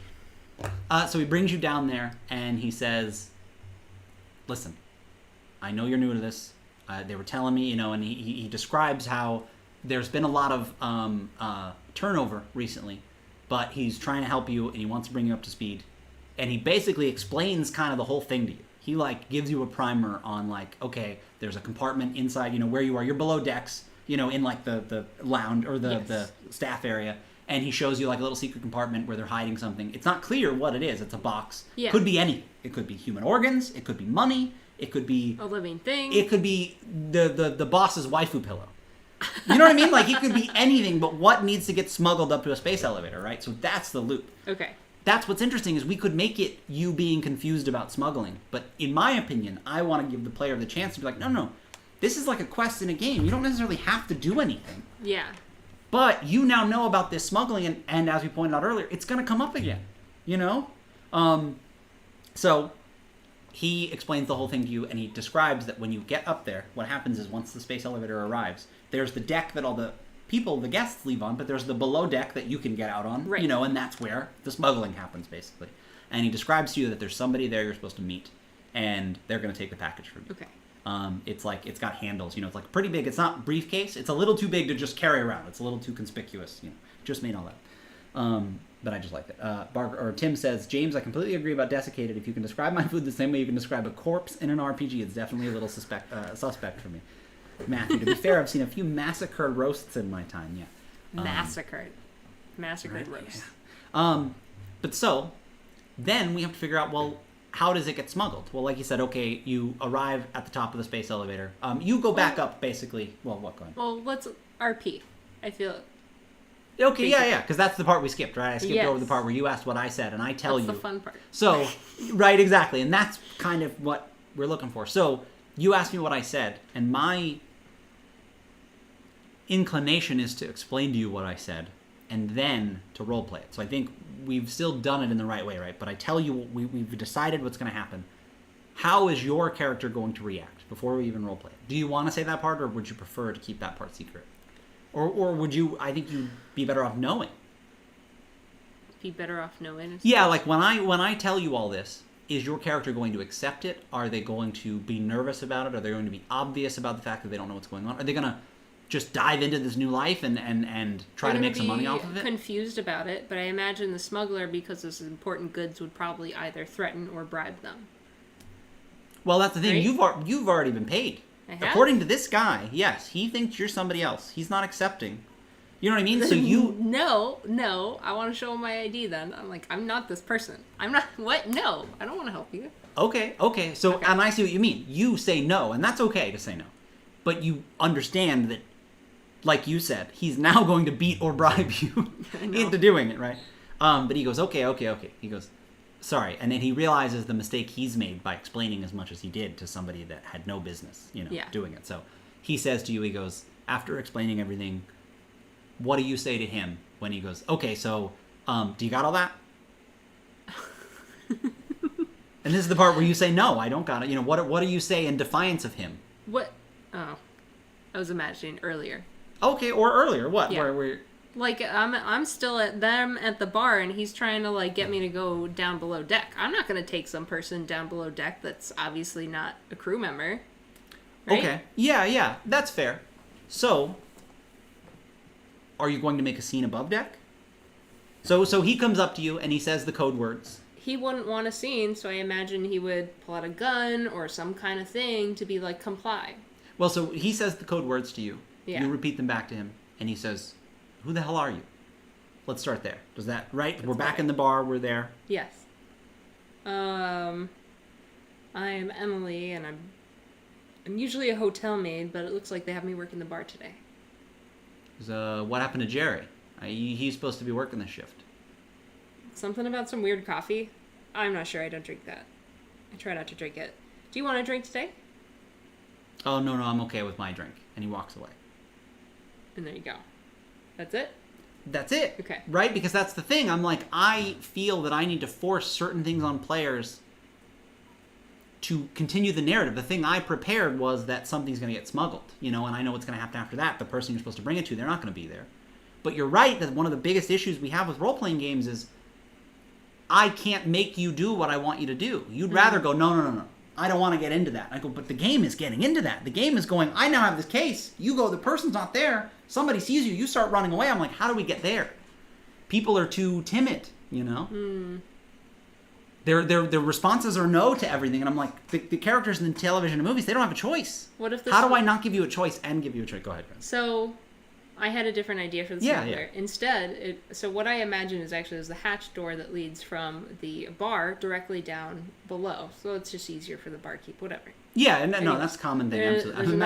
So he brings you down there and he says, listen, I know you're new to this. They were telling me, and he describes how there's been a lot of turnover recently, but he's trying to help you and he wants to bring you up to speed. And he basically explains kind of the whole thing to you. He like gives you a primer on like, okay, there's a compartment inside, where you are. You're below decks, in like the lounge or the staff area. And he shows you like a little secret compartment where they're hiding something. It's not clear what it is. It's a box. Yeah. Could be anything. It could be human organs. It could be money. It could be... a living thing. It could be the boss's waifu pillow. You know what I mean? Like, it could be anything, but what needs to get smuggled up to a space elevator, right? So that's the loop. Okay. That's what's interesting is we could make it you being confused about smuggling. But in my opinion, I want to give the player the chance to be like, no. This is like a quest in a game. You don't necessarily have to do anything. Yeah. But you now know about this smuggling, and as we pointed out earlier, it's going to come up again, So he explains the whole thing to you, and he describes that when you get up there, what happens is once the space elevator arrives, there's the deck that all the people, the guests, leave on, but there's the below deck that you can get out on, right. And that's where the smuggling happens, basically. And he describes to you that there's somebody there you're supposed to meet, and they're going to take the package from you. Okay. It's like, it's got handles, it's like pretty big. It's not briefcase. It's a little too big to just carry around. It's a little too conspicuous, just made all that. But I just like it. Tim says, James, I completely agree about desiccated. If you can describe my food the same way you can describe a corpse in an RPG, it's definitely a little suspect for me. Matthew, to be fair, I've seen a few massacred roasts in my time, yeah. Massacred roasts. But so, then we have to figure out, well, how does it get smuggled? Well, like you said, okay, you arrive at the top of the space elevator. You go back up, basically. Well, what, go ahead. Well, let's RP. I feel... Okay, yeah, because that's the part we skipped, right? I skipped Yes. over the part where you asked what I said, and I tell That's you. the fun part. So, right, exactly. And that's kind of what we're looking for. So, you asked me what I said, and my inclination is to explain to you what I said, and then to roleplay it. So I think we've still done it in the right way, right? But I tell you, we've decided what's going to happen. How is your character going to react before we even roleplay it? Do you want to say that part, or would you prefer to keep that part secret? Or would you, I think you'd be better off knowing. Be better off knowing. Yeah, like when I tell you all this, is your character going to accept it? Are they going to be nervous about it? Are they going to be obvious about the fact that they don't know what's going on? Are they going to just dive into this new life and try to make some money off of it? Confused about it, but I imagine the smuggler, because this is important goods, would probably either threaten or bribe them. Well, that's the thing. Right? You've already been paid. I have? According to this guy, yes, he thinks you're somebody else. He's not accepting. You know what I mean? So you... No, I want to show him my ID then. I'm like, I'm not this person. I'm not... What? No, I don't want to help you. Okay. So, and I see what you mean. You say no, and that's okay to say no. But you understand that, like you said, he's now going to beat or bribe you into doing it, right? But he goes, okay. He goes, sorry. And then he realizes the mistake he's made by explaining as much as he did to somebody that had no business, doing it. So he says to you, he goes, after explaining everything, what do you say to him when he goes, okay, so do you got all that? And this is the part where you say, no, I don't got it. What do you say in defiance of him? What? Oh, I was imagining earlier. Okay, or earlier. What? Yeah. Where Like, I'm still at the bar, and he's trying to, like, get me to go down below deck. I'm not going to take some person down below deck that's obviously not a crew member. Right? Okay. Yeah, that's fair. So, are you going to make a scene above deck? So he comes up to you, and he says the code words. He wouldn't want a scene, so I imagine he would pull out a gun or some kind of thing to be like, comply. Well, so he says the code words to you. Yeah. You repeat them back to him, and he says, who the hell are you? Let's start there. Does that, right? We're back in the bar. We're there. Yes. I'm Emily, and I'm usually a hotel maid, but it looks like they have me working the bar today. What happened to Jerry? He's supposed to be working this shift. Something about some weird coffee? I'm not sure. I don't drink that. I try not to drink it. Do you want a drink today? Oh, no, I'm okay with my drink. And he walks away. And there you go. That's it? That's it. Okay. Right? Because that's the thing. I'm like, I feel that I need to force certain things on players to continue the narrative. The thing I prepared was that something's going to get smuggled, and I know what's going to happen after that. The person you're supposed to bring it to, they're not going to be there. But you're right that one of the biggest issues we have with role-playing games is I can't make you do what I want you to do. You'd rather go, no. I don't want to get into that. I go, but the game is getting into that. The game is going, I now have this case. You go, the person's not there. Somebody sees you. You start running away. I'm like, how do we get there? People are too timid, Their responses are no to everything. And I'm like, the characters in the television and movies, they don't have a choice. What if How do I not give you a choice and give you a choice? Go ahead, Ben. So, I had a different idea for the smuggler. Yeah. Instead, so what I imagine is actually there's the hatch door that leads from the bar directly down below. So it's just easier for the barkeep, whatever. Yeah, no, that's a common thing.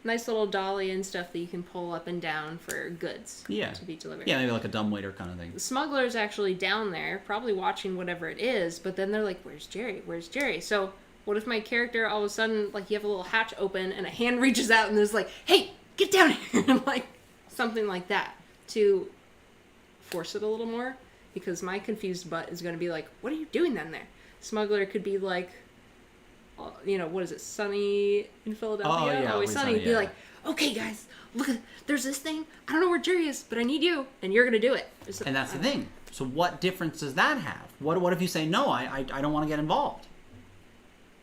Nice little dolly and stuff that you can pull up and down for goods to be delivered. Yeah, maybe like a dumbwaiter kind of thing. The smuggler's actually down there, probably watching whatever it is, but then they're like, where's Jerry? So what if my character, all of a sudden, like, you have a little hatch open and a hand reaches out and is like, hey, get down here! And like, something like that to force it a little more, because my confused butt is going to be like, what are you doing down there? Smuggler could be like, what is it, Sunny in Philadelphia? Oh, yeah, Always Sunny. Be like, okay, guys, look, there's this thing. I don't know where Jerry is, but I need you, and you're going to do it. And that's the thing. So what difference does that have? What if you say, no, I don't want to get involved?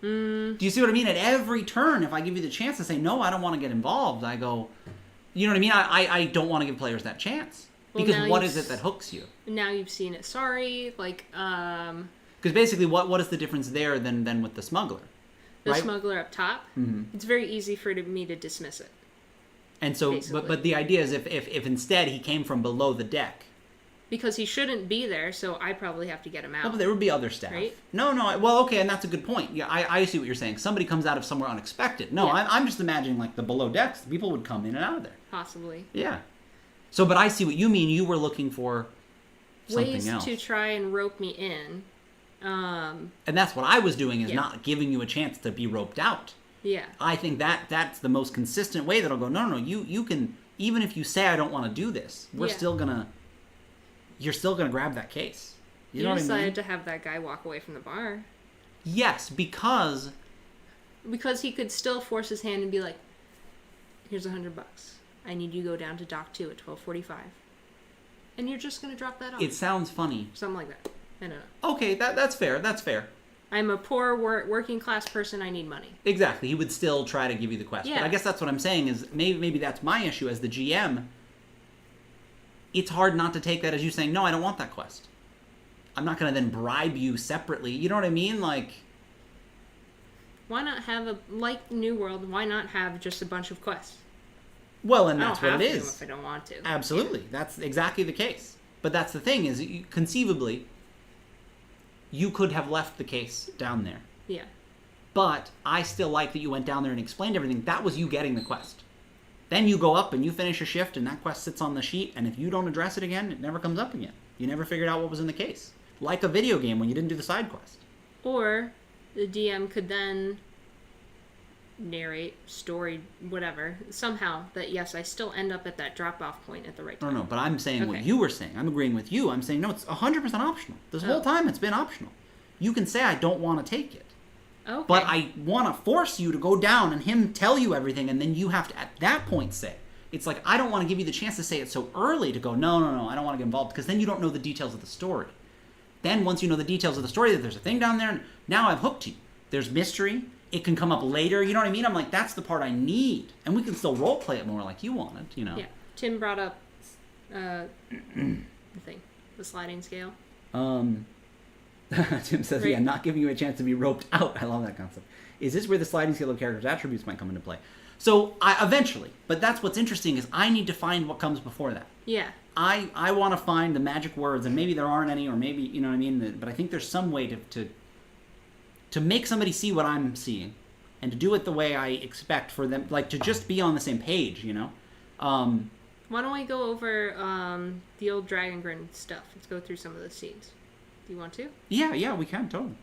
Do you see what I mean? At every turn, if I give you the chance to say, no, I don't want to get involved, I go, you know what I mean? I don't want to give players that chance. Because what is it that hooks you? Now you've seen it. Sorry. Like, because basically, what is the difference there than with the smuggler? The smuggler up top, it's very easy for me to dismiss it. And so, but the idea is if instead he came from below the deck, Because he shouldn't be there, so I probably have to get him out. No, but there would be other staff. Right? No, well, okay, and that's a good point. Yeah, I see what you're saying. Somebody comes out of somewhere unexpected. No, Yeah. I'm just imagining like the below decks. People would come in and out of there. Possibly. Yeah. So, but I see what you mean. You were looking for something Ways else. to try and rope me in. And that's what I was doing, is Yeah. not giving you a chance to be roped out. Yeah. I think that's the most consistent way that'll go, no, you can, even if you say I don't want to do this, you're still gonna grab that case. You know what I decided mean? to have that guy walk away from the bar. Yes, because He could still force his hand and be like, here's $100. I need you to go down to dock 2 at 12:45. And you're just going to drop that off. it sounds funny. Something like that. I don't know. Okay, that's fair. I'm a poor working class person. I need money. Exactly. He would still try to give you the quest. Yeah. But I guess that's what I'm saying is maybe that's my issue as the GM. It's hard not to take that as you saying, no, I don't want that quest. I'm not going to then bribe you separately. You know what I mean? Like, Why not have like New World, why not have just a bunch of quests? well, and I that's don't what have it to is. if I don't want to. Absolutely. That's exactly the case. But that's the thing is, conceivably, you could have left the case down there. Yeah. But I still like that you went down there and explained everything. That was you getting the quest. Then you go up and you finish a shift and that quest sits on the sheet, and if you don't address it again, it never comes up again. You never figured out what was in the case. Like a video game when you didn't do the side quest. Or the DM could then narrate, story, whatever, somehow that, yes, I still end up at that drop-off point at the right time. No, but I'm saying what Okay. you were saying. I'm agreeing with you. I'm saying, no, it's 100% optional. This whole time it's been optional. You can say, I don't want to take it. Okay. But I want to force you to go down and him tell you everything, and then you have to, at that point, say. It's like, I don't want to give you the chance to say it so early to go, no, I don't want to get involved, because then you don't know the details of the story. Then once you know the details of the story, that there's a thing down there, now I've hooked you. There's mystery. It can come up later. You know what I mean? I'm like, that's the part I need. And we can still role play it more like you wanted, you know? Yeah. Tim brought up the thing, the sliding scale. Tim says, Right. yeah, not giving you a chance to be roped out. I love that concept. Is this where the sliding scale of characters' attributes might come into play? So, eventually. But that's what's interesting is I need to find what comes before that. Yeah. I want to find the magic words, and maybe there aren't any, or maybe, you know what I mean? But I think there's some way to make somebody see what I'm seeing, and to do it the way I expect for them, like to just be on the same page, you know? Why don't we go over the old Dragon Grin stuff? Let's go through some of the scenes. Do you want to? Yeah, we can, totally.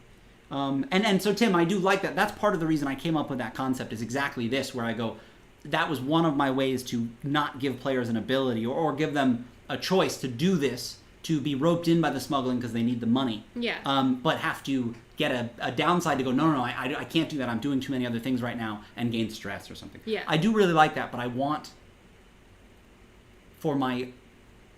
And so, Tim, I do like that. That's part of the reason I came up with that concept is exactly this, where I go, that was one of my ways to not give players an ability or give them a choice to do this, to be roped in by the smuggling because they need the money. Yeah. But have to get a downside to go, no, I can't do that. I'm doing too many other things right now, and gain stress or something. Yeah. I do really like that, but I want, for my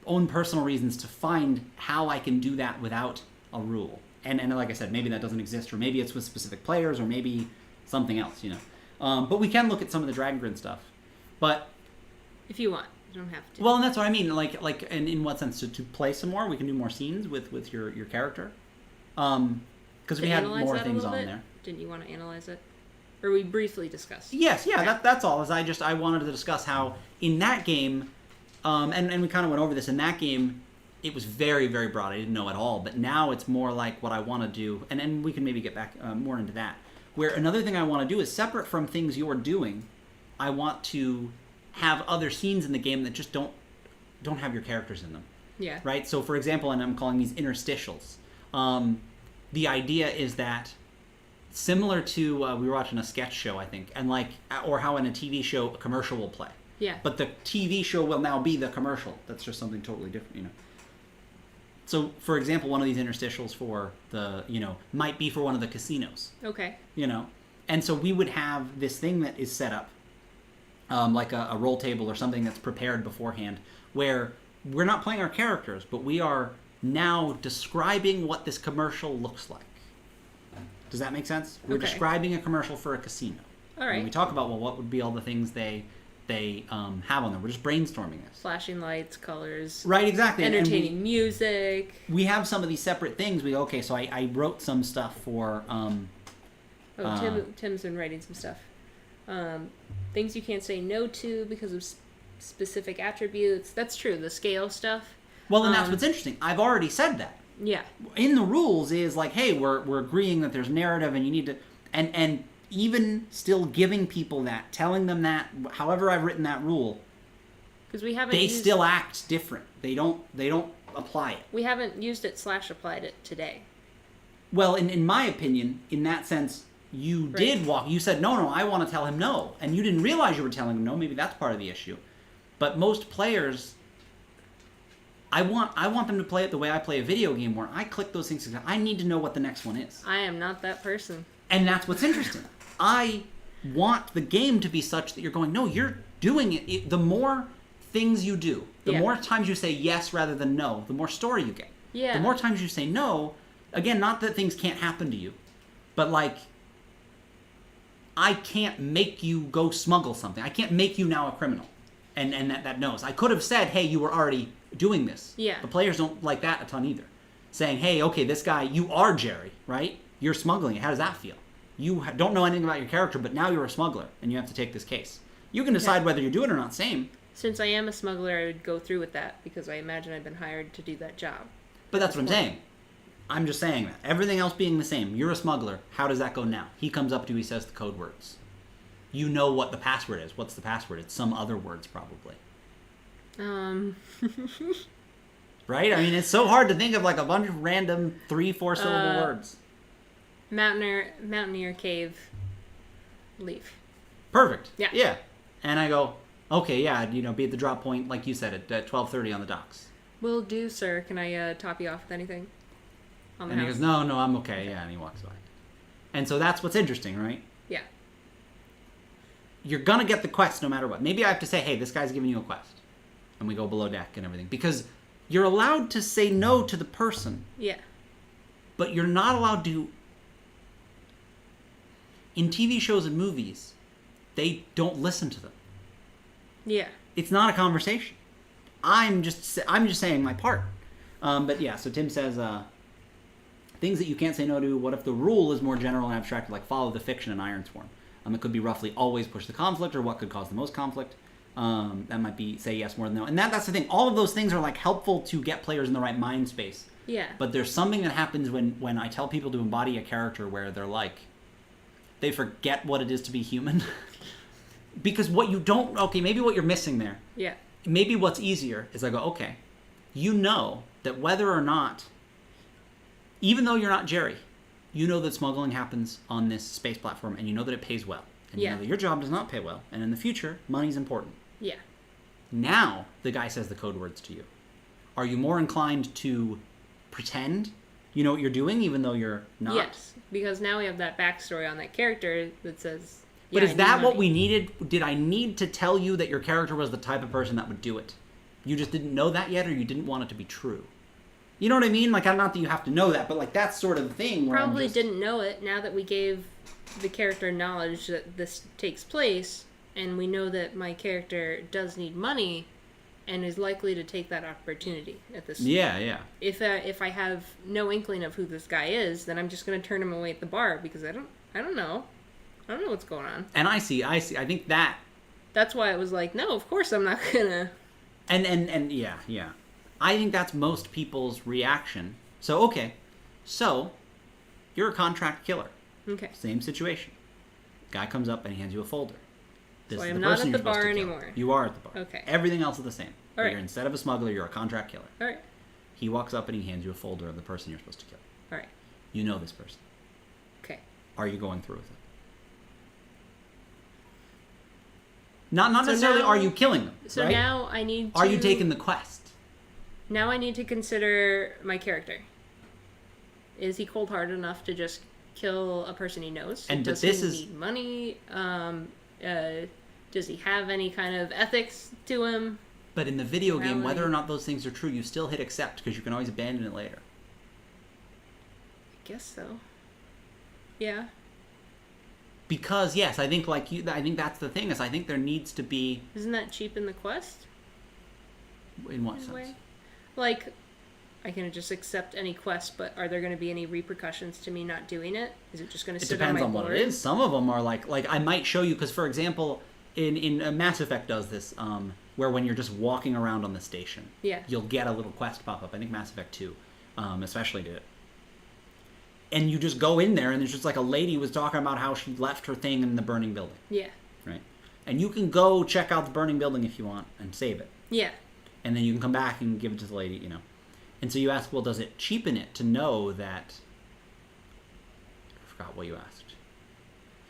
own personal reasons, to find how I can do that without a rule. And like I said, maybe that doesn't exist, or maybe it's with specific players, or maybe something else, you know. But we can look at some of the Dragon Grin stuff. But If you want. You don't have to. well, and that's what I mean. Like, and in what sense? To play some more, we can do more scenes with your character. Because we had analyze more that a things little on bit? there. Didn't you want to analyze it? Or we briefly discussed? Yes, yeah, Okay. that's all. I wanted to discuss how in that game, and we kind of went over this in that game. It was very, very broad. I didn't know at all. But now it's more like what I want to do, and we can maybe get back more into that. Where another thing I want to do is separate from things you're doing. I want to have other scenes in the game that just don't have your characters in them. Yeah. Right? So, for example, and I'm calling these interstitials. The idea is that similar to we were watching a sketch show, I think, and or how in a TV show a commercial will play. Yeah. But the TV show will now be the commercial. That's just something totally different, you know. So, for example, one of these interstitials for the, might be for one of the casinos, Okay. And so we would have this thing that is set up, like a roll table or something that's prepared beforehand, where we're not playing our characters, but we are now describing what this commercial looks like. Does that make sense? We're Okay. describing a commercial for a casino. All right. And we talk about, what would be all the things they have on there. We're just brainstorming this. Flashing lights, colors, Right, exactly. And entertaining music. we have some of these separate things. We go, okay, so I wrote some stuff for... Tim's been writing some stuff. Things you can't say no to because of specific attributes. That's true. The scale stuff. Well, and that's what's interesting. I've already said that. Yeah. In the rules is like, hey, we're agreeing that there's narrative and you need to, and even still giving people that, telling them that, however I've written that rule, because we haven't. They still act different. They don't apply it. We haven't used it / applied it today. Well, in my opinion, in that sense, you did walk. You said no. I want to tell him no, and you didn't realize you were telling him no. Maybe that's part of the issue. But most players, I want them to play it the way I play a video game, where I click those things. I need to know what the next one is. I am not that person. And that's what's interesting. I want the game to be such that you're going, no, you're doing it. The more things you do, the more times you say yes rather than no, the more story you get. Yeah. The more times you say no, again, not that things can't happen to you, but like, I can't make you go smuggle something. I can't make you now a criminal. And that knows. I could have said, hey, you were already doing this. Yeah. The players don't like that a ton either. Saying, hey, okay, this guy, you are Jerry, right? You're smuggling it. How does that feel? You don't know anything about your character, but now you're a smuggler, and you have to take this case. You can decide whether you do it or not. Same. Since I am a smuggler, I would go through with that, because I imagine I've been hired to do that job. But that's what I'm saying. I'm just saying that. Everything else being the same. You're a smuggler. How does that go now? He comes up to you, he says the code words. You know what the password is. What's the password? It's some other words, probably. Right? I mean, it's so hard to think of like a bunch of random 3-4 syllable words. Mountaineer cave, leave. Perfect. Yeah. Yeah. And I go, okay, yeah, be at the drop point, like you said, at 12:30 on the docks. Will do, sir. Can I top you off with anything? On the And house? he goes, no, I'm okay. Yeah, and he walks by. And so that's what's interesting, right? Yeah. You're going to get the quest no matter what. Maybe I have to say, hey, this guy's giving you a quest. And we go below deck and everything. Because you're allowed to say no to the person. Yeah. But you're not allowed to... In TV shows and movies, they don't listen to them. Yeah. It's not a conversation. I'm just saying my part. But yeah, so Tim says, things that you can't say no to. What if the rule is more general and abstract, like follow the fiction in Iron Swarm? It could be roughly always push the conflict, or what could cause the most conflict. That might be say yes more than no. And that's the thing. All of those things are like helpful to get players in the right mind space. Yeah. But there's something that happens when I tell people to embody a character where they're like, they forget what it is to be human. Because what you don't, okay, maybe what you're missing there. Yeah. Maybe what's easier is I go, okay, you know that whether or not, even though you're not Jerry, you know that smuggling happens on this space platform, and you know that it pays well. And you know that your job does not pay well, and in the future, money's important. Yeah. Now, the guy says the code words to you. Are you more inclined to pretend you know what you're doing, even though you're not? Yes, because now we have that backstory on that character that says... But is that what we needed? Did I need to tell you that your character was the type of person that would do it? You just didn't know that yet, or you didn't want it to be true? You know what I mean? Like, not that you have to know that, but like that's sort of the thing. Where Probably didn't know it. Now that we gave the character knowledge that this takes place, and we know that my character does need money, and is likely to take that opportunity at this. Yeah. If I have no inkling of who this guy is, then I'm just going to turn him away at the bar because I don't know. I don't know what's going on. And I see. I think that... That's why it was like, no, of course I'm not gonna... And yeah. I think that's most people's reaction. So, okay. So, you're a contract killer. Okay. Same situation. Guy comes up and he hands you a folder. This So is I'm the not person at you're the supposed bar to kill. anymore. You are at the bar. Okay. Everything else is the same. All right. You're, instead of a smuggler, you're a contract killer. All right. He walks up and he hands you a folder of the person you're supposed to kill. All right. You know this person. Okay. Are you going through with it? Not So necessarily now- are you killing them, So right? now I need to... Are you taking the quest? Now I need to consider my character. Is he cold-hearted enough to just kill a person he knows? And does this he is- need money? Does he have any kind of ethics to him? But in the video game, Morality. whether or not those things are true, you still hit accept because you can always abandon it later. I guess so. Yeah. Because yes, I think I think that's the thing is I think there needs to be. Isn't that cheap in the quest? In what In a sense? way? Like, I can just accept any quest, but are there going to be any repercussions to me not doing it? Is it just going to It sit on depends my on board? what it is. Some of them are like I might show you because for example, in Mass Effect does this. where when you're just walking around on the station, Yeah. you'll get a little quest pop up. I think Mass Effect 2 especially did it. And you just go in there, and there's just like a lady was talking about how she left her thing in the burning building. Yeah. Right? And you can go check out the burning building if you want and save it. Yeah. And then you can come back and give it to the lady, you know. And so you ask, well, does it cheapen it to know that... I forgot what you asked.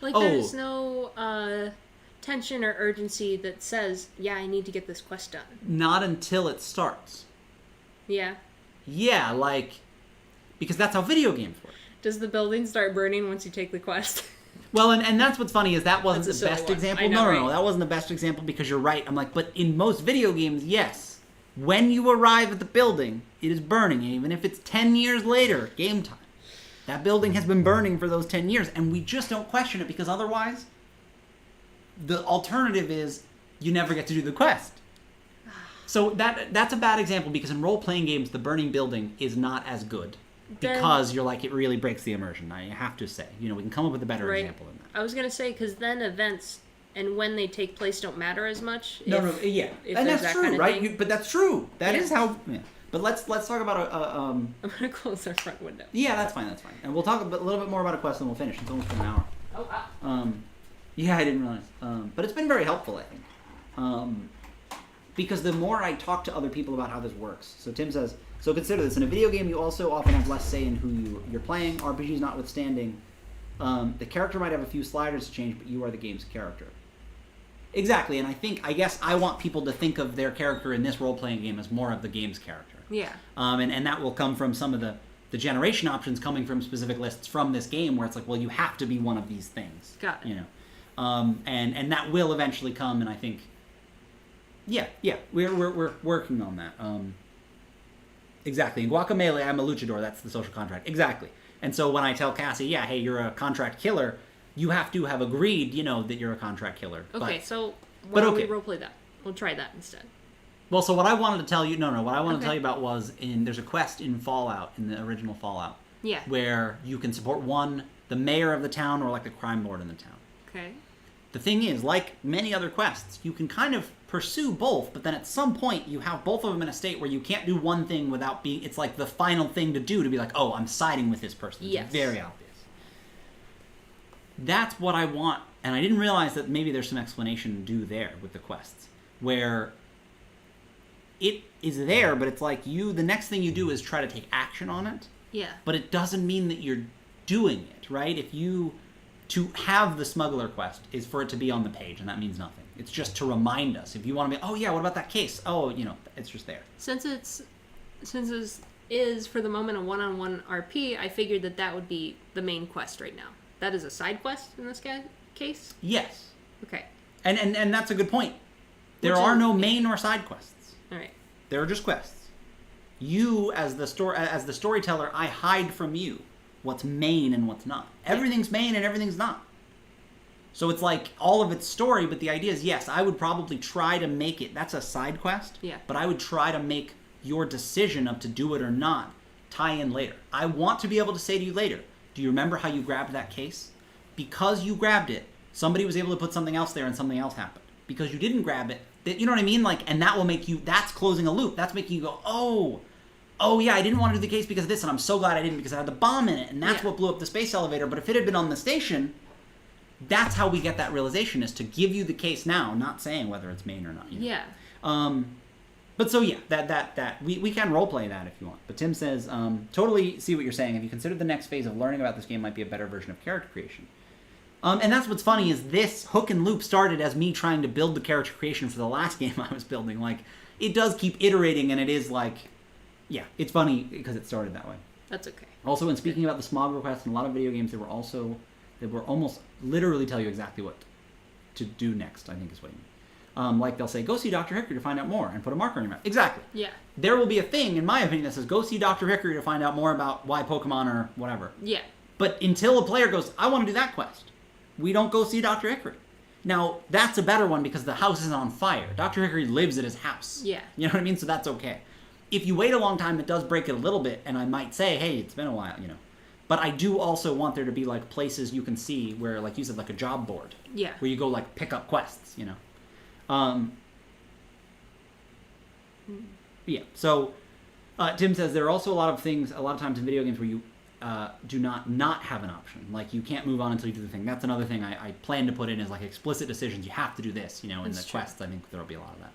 Like, there's no tension or urgency that says, yeah, I need to get this quest done. Not until it starts. Yeah. Yeah, like... Because that's how video games work. Does the building start burning once you take the quest? Well, and that's what's funny is that wasn't That's a the silly best one. example. I know, No, right? that wasn't the best example because you're right. I'm like, but in most video games, yes. When you arrive at the building, it is burning. Even if it's 10 years later, game time. That building has been burning for those 10 years, and we just don't question it because otherwise, the alternative is you never get to do the quest. So that's a bad example because in role-playing games, the burning building is not as good. Because you're like, it really breaks the immersion. I have to say. You know, we can come up with a better example than that. I was going to say, because then events and when they take place don't matter as much. Yeah. If And there's that's that true, kind of right? thing. But that's true. That Yeah. is how... Yeah. But let's talk about I'm going to close our front window. Yeah, that's fine. And we'll talk a little bit more about a quest and we'll finish. It's almost been an hour. Oh, wow. Yeah, I didn't realize. But it's been very helpful, I think. Because the more I talk to other people about how this works. So Tim says, so consider this. In a video game, you also often have less say in who you're playing. RPGs notwithstanding, the character might have a few sliders to change, but you are the game's character. Exactly, and I guess I want people to think of their character in this role-playing game as more of the game's character. Yeah. And that will come from some of the generation options coming from specific lists from this game where it's like, well, you have to be one of these things. Got it. You know, and that will eventually come, and I think, yeah, we're working on that. Exactly. In Guacamelee, I'm a luchador. That's the social contract. Exactly. And so when I tell Cassie, yeah, hey, you're a contract killer, you have to have agreed, you know, that you're a contract killer. Okay, but, so but why don't okay. we roleplay that? We'll try that instead. Well, so what I wanted to tell you, what I wanted to Okay. tell you about was there's a quest in Fallout, in the original Fallout, Yeah. where you can support the mayor of the town or like the crime lord in the town. Okay. The thing is, like many other quests, you can kind of pursue both, but then at some point you have both of them in a state where you can't do one thing without being, it's like the final thing to do to be like, oh, I'm siding with this person. It's Yes. very obvious. That's what I want, and I didn't realize that maybe there's some explanation due there with the quests, where it is there, but it's like the next thing you do is try to take action on it, Yeah. but it doesn't mean that you're doing it, right? To have the smuggler quest is for it to be on the page, and that means nothing. It's just to remind us. If you want to be, oh yeah, what about that case? Oh, it's just there. Since this is for the moment a one-on-one RP, I figured that would be the main quest right now. That is a side quest in this case? Yes. Okay. And that's a good point. There Which are is- no main or side quests. All right. There are just quests. You, as the storyteller, I hide from you what's main and what's not. Everything's main and everything's not. So it's like all of its story, but the idea is, yes, I would probably try to make it, that's a side quest, Yeah. but I would try to make your decision of to do it or not tie in later. I want to be able to say to you later, do you remember how you grabbed that case? Because you grabbed it, somebody was able to put something else there and something else happened. Because you didn't grab it, you know what I mean? Like, and that will make you, that's closing a loop. That's making you go, oh yeah, I didn't want to do the case because of this, and I'm so glad I didn't because I had the bomb in it, and that's what blew up the space elevator. But if it had been on the station, that's how we get that realization, is to give you the case now, not saying whether it's main or not. You know? Yeah. But so yeah, that we can roleplay that if you want. But Tim says, totally see what you're saying. Have you considered the next phase of learning about this game might be a better version of character creation? And that's what's funny is this hook and loop started as me trying to build the character creation for the last game I was building. Like, it does keep iterating, and it is like, yeah, it's funny because it started that way. That's okay. Also, when speaking about the smog requests in a lot of video games, they were almost literally tell you exactly what to do next, I think is what you mean. Like they'll say, go see Dr. Hickory to find out more, and put a marker on your map. Exactly. Yeah. There will be a thing, in my opinion, that says, go see Dr. Hickory to find out more about why Pokemon or whatever. Yeah. But until a player goes, I want to do that quest, we don't go see Dr. Hickory. Now, that's a better one because the house is on fire. Dr. Hickory lives at his house. Yeah. You know what I mean? So that's okay. If you wait a long time, it does break it a little bit, and I might say, hey, it's been a while, But I do also want there to be, like, places you can see where, like you said, like a job board. Yeah. Where you go, like, pick up quests, Yeah. So Tim says there are also a lot of times in video games where you do not have an option. Like you can't move on until you do the thing. That's another thing I plan to put in is like explicit decisions. You have to do this, in the quests. I think there'll be a lot of that.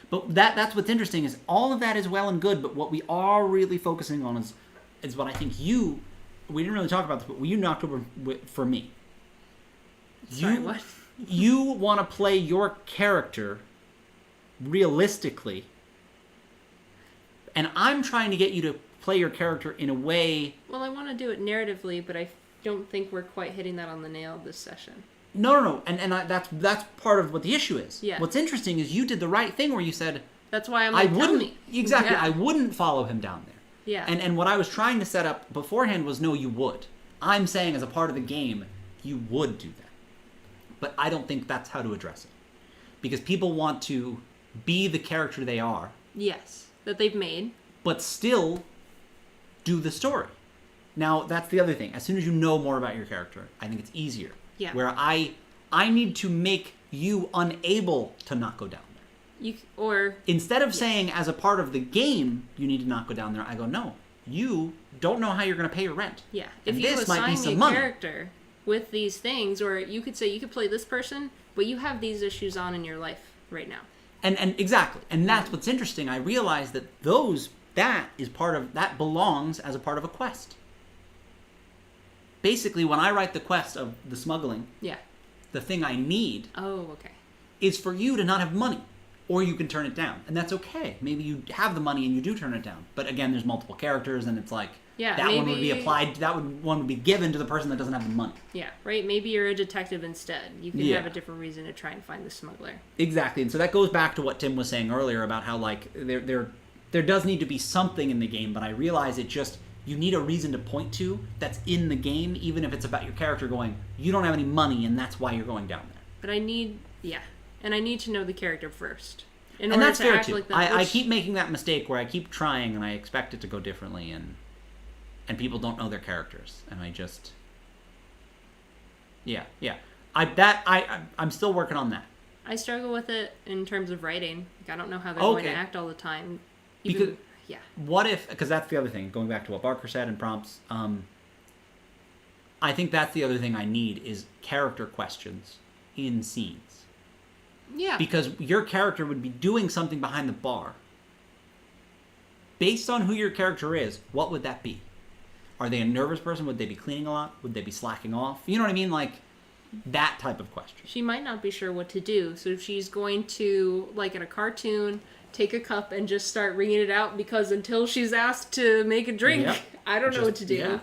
But that's what's interesting is all of that is well and good, but what we are really focusing on is what I think we didn't really talk about this, but you knocked over for me. Sorry, what? You want to play your character realistically, and I'm trying to get you to play your character in a way... Well, I want to do it narratively, but I don't think we're quite hitting that on the nail this session. No. That's part of what the issue is. Yeah. What's interesting is you did the right thing where you said... That's why I'm like, tell me. Exactly. Yeah. I wouldn't follow him down there. Yeah. And what I was trying to set up beforehand was, no, you would. I'm saying as a part of the game, you would do that. But I don't think that's how to address it. Because people want to be the character they are. Yes. That they've made. But still do the story. Now, that's the other thing. As soon as you know more about your character, I think it's easier. Yeah. Where I need to make you unable to not go down there. Instead of saying as a part of the game you need to not go down there, I go, no, you don't know how you're going to pay your rent. Yeah. And if you this might be assign some me a money. character with these things, or you could say you could play this person, but you have these issues on in your life right now. And exactly. And that's what's interesting. I realized that that belongs as a part of a quest. Basically, when I write the quest of the smuggling, the thing I need is for you to not have money. Or you can turn it down. And that's okay. Maybe you have the money and you do turn it down. But again, there's multiple characters and it's like, one would be applied, one would be given to the person that doesn't have the money. Yeah, right? Maybe you're a detective instead. You can have a different reason to try and find the smuggler. Exactly. And so that goes back to what Tim was saying earlier about how, like, there does need to be something in the game, but I realize you need a reason to point to that's in the game, even if it's about your character going, you don't have any money, and that's why you're going down there. But I need to know the character first. And that's fair, too. Like that, I keep making that mistake where I keep trying, and I expect it to go differently, and people don't know their characters, and I just... Yeah. I'm still working on that. I struggle with it in terms of writing. Like, I don't know how they're going to act all the time. What if, because that's the other thing, going back to what Barker said in prompts, I think that's the other thing I need is character questions in scenes. Yeah. Because your character would be doing something behind the bar. Based on who your character is, what would that be? Are they a nervous person? Would they be cleaning a lot? Would they be slacking off? You know what I mean? Like, that type of question. She might not be sure what to do. So if she's going to, like in a cartoon, take a cup and just start wringing it out because until she's asked to make a drink, I don't know what to do. Yeah.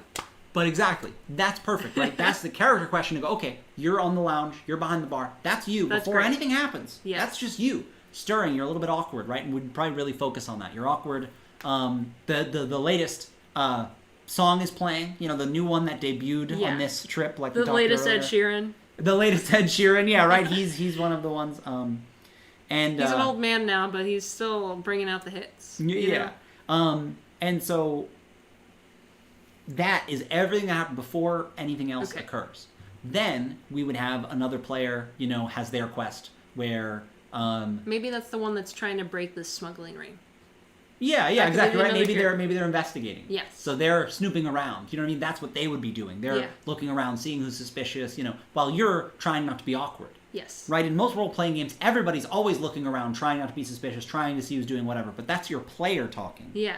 But exactly. That's perfect, right? That's the character question to go, okay, you're on the lounge, you're behind the bar. That's you. Before anything happens. Yes. That's just you. Stirring, you're a little bit awkward, right? And we'd probably really focus on that. You're awkward. The latest song is playing. You know, the new one that debuted on this trip. Like the latest Ed Sheeran. The latest Ed Sheeran, yeah, right? He's one of the ones. And he's an old man now, but he's still bringing out the hits. Yeah. And so... that is everything that happened before anything else occurs. Then we would have another player, has their quest where... maybe that's the one that's trying to break this smuggling ring. Yeah, exactly, right? Maybe they're investigating. Yes. So they're snooping around. You know what I mean? That's what they would be doing. They're looking around, seeing who's suspicious, while you're trying not to be awkward. Yes. Right? In most role-playing games, everybody's always looking around, trying not to be suspicious, trying to see who's doing whatever. But that's your player talking. Yeah.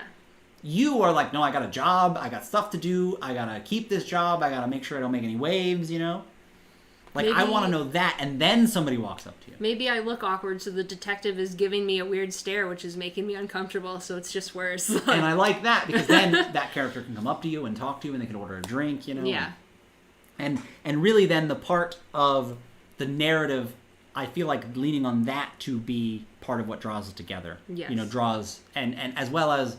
You are like, no, I got a job, I got stuff to do, I gotta keep this job, I gotta make sure I don't make any waves, Like, I want to know that, and then somebody walks up to you. Maybe I look awkward, so the detective is giving me a weird stare, which is making me uncomfortable, so it's just worse. And I like that, because then that character can come up to you and talk to you, and they can order a drink, Yeah. And really then the part of the narrative, I feel like leaning on that to be part of what draws it together. Yes. Draws, and as well as...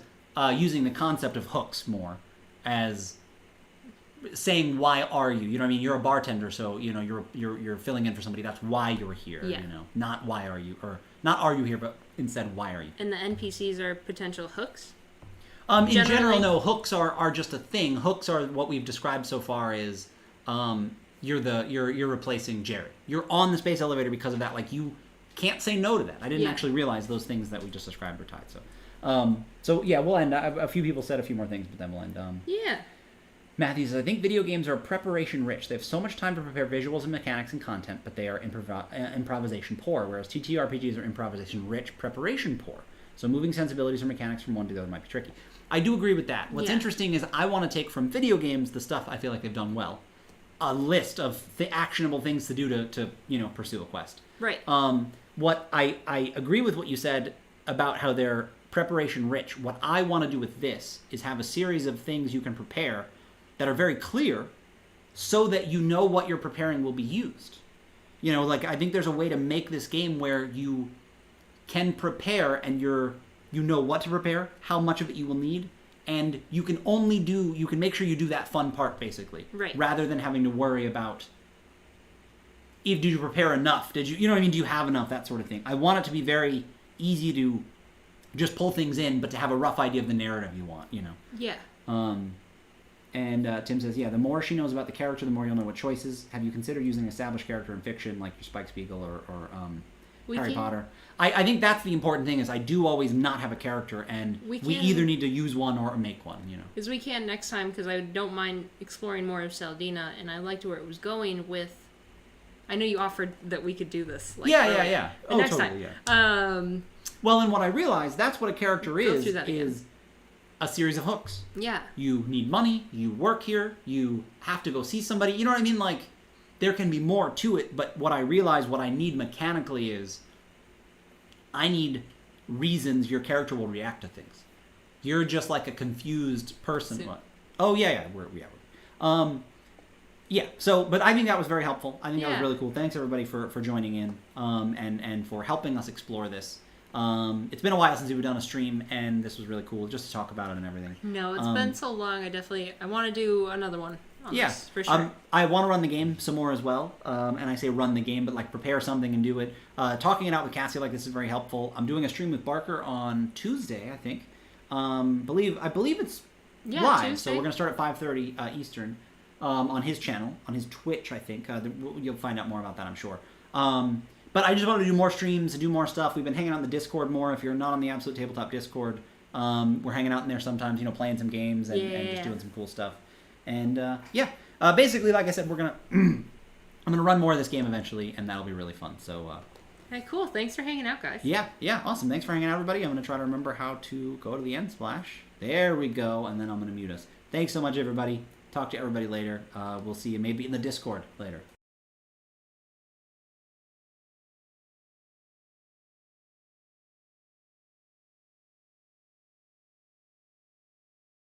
using the concept of hooks more as saying, why are you? You know what I mean? You're a bartender, so, you're filling in for somebody. That's why you're here, Not why are you, or not are you here, but instead, why are you? And the NPCs are potential hooks? In general, no. Hooks are just a thing. Hooks are what we've described so far is you're replacing Jerry. You're on the space elevator because of that. Like, you can't say no to that. I didn't Yeah. actually realize those things that we just described were tied. So yeah, we'll end. A few people said a few more things, but then we'll end. Yeah. Matthew says, I think video games are preparation rich. They have so much time to prepare visuals and mechanics and content, but they are improvisation poor, whereas TTRPGs are improvisation rich, preparation poor. So moving sensibilities or mechanics from one to the other might be tricky. I do agree with that. What's interesting is I want to take from video games the stuff I feel like they've done well, a list of actionable things to do to pursue a quest. Right. What I agree with what you said about how they're preparation rich. What I want to do with this is have a series of things you can prepare that are very clear so that you know what you're preparing will be used. I think there's a way to make this game where you can prepare and you know what to prepare, how much of it you will need, and you can make sure you do that fun part, basically. Right. Rather than having to worry about, did you prepare enough? Did you, you know what I mean? Do you have enough? That sort of thing. I want it to be very easy to just pull things in, but to have a rough idea of the narrative you want, Yeah. And Tim says, yeah, the more she knows about the character, the more you'll know what choices. Have you considered using an established character in fiction, like your Spike Spiegel or Harry Potter? I think that's the important thing, is I do always not have a character, and we either need to use one or make one, Because we can next time, because I don't mind exploring more of Saldina, and I liked where it was going with... I know you offered that we could do this. Yeah. Oh, next totally, time. Yeah. Well, and what I realized, that's what a character is a series of hooks. Yeah. You need money, you work here, you have to go see somebody. You know what I mean? Like, there can be more to it, but what I realize what I need mechanically is I need reasons your character will react to things. You're just like a confused person. Oh, yeah. Yeah, so, but I think that was very helpful. I think that was really cool. Thanks, everybody, for joining in and for helping us explore this. It's been a while since we've done a stream, and this was really cool just to talk about it and everything. No, it's been so long. I want to do another one on this, for sure. I want to run the game some more as well, and I say run the game, but like prepare something and do it. Talking it out with Cassie like this is very helpful. I'm doing a stream with Barker on Tuesday, I think. I believe it's live, Tuesday. so we're going to start at 5:30 Eastern. On his channel, on his Twitch, I think. You'll find out more about that, I'm sure. But I just want to do more streams, to do more stuff. We've been hanging out in the Discord more. If you're not on the Absolute Tabletop Discord, we're hanging out in there sometimes, playing some games and just doing some cool stuff. And basically, like I said, we're gonna I'm gonna run more of this game eventually, and that'll be really fun. So. Hey, cool. Thanks for hanging out, guys. Yeah, awesome. Thanks for hanging out, everybody. I'm gonna try to remember how to go to the end splash. There we go, and then I'm gonna mute us. Thanks so much, everybody. Talk to everybody later. We'll see you maybe in the Discord later.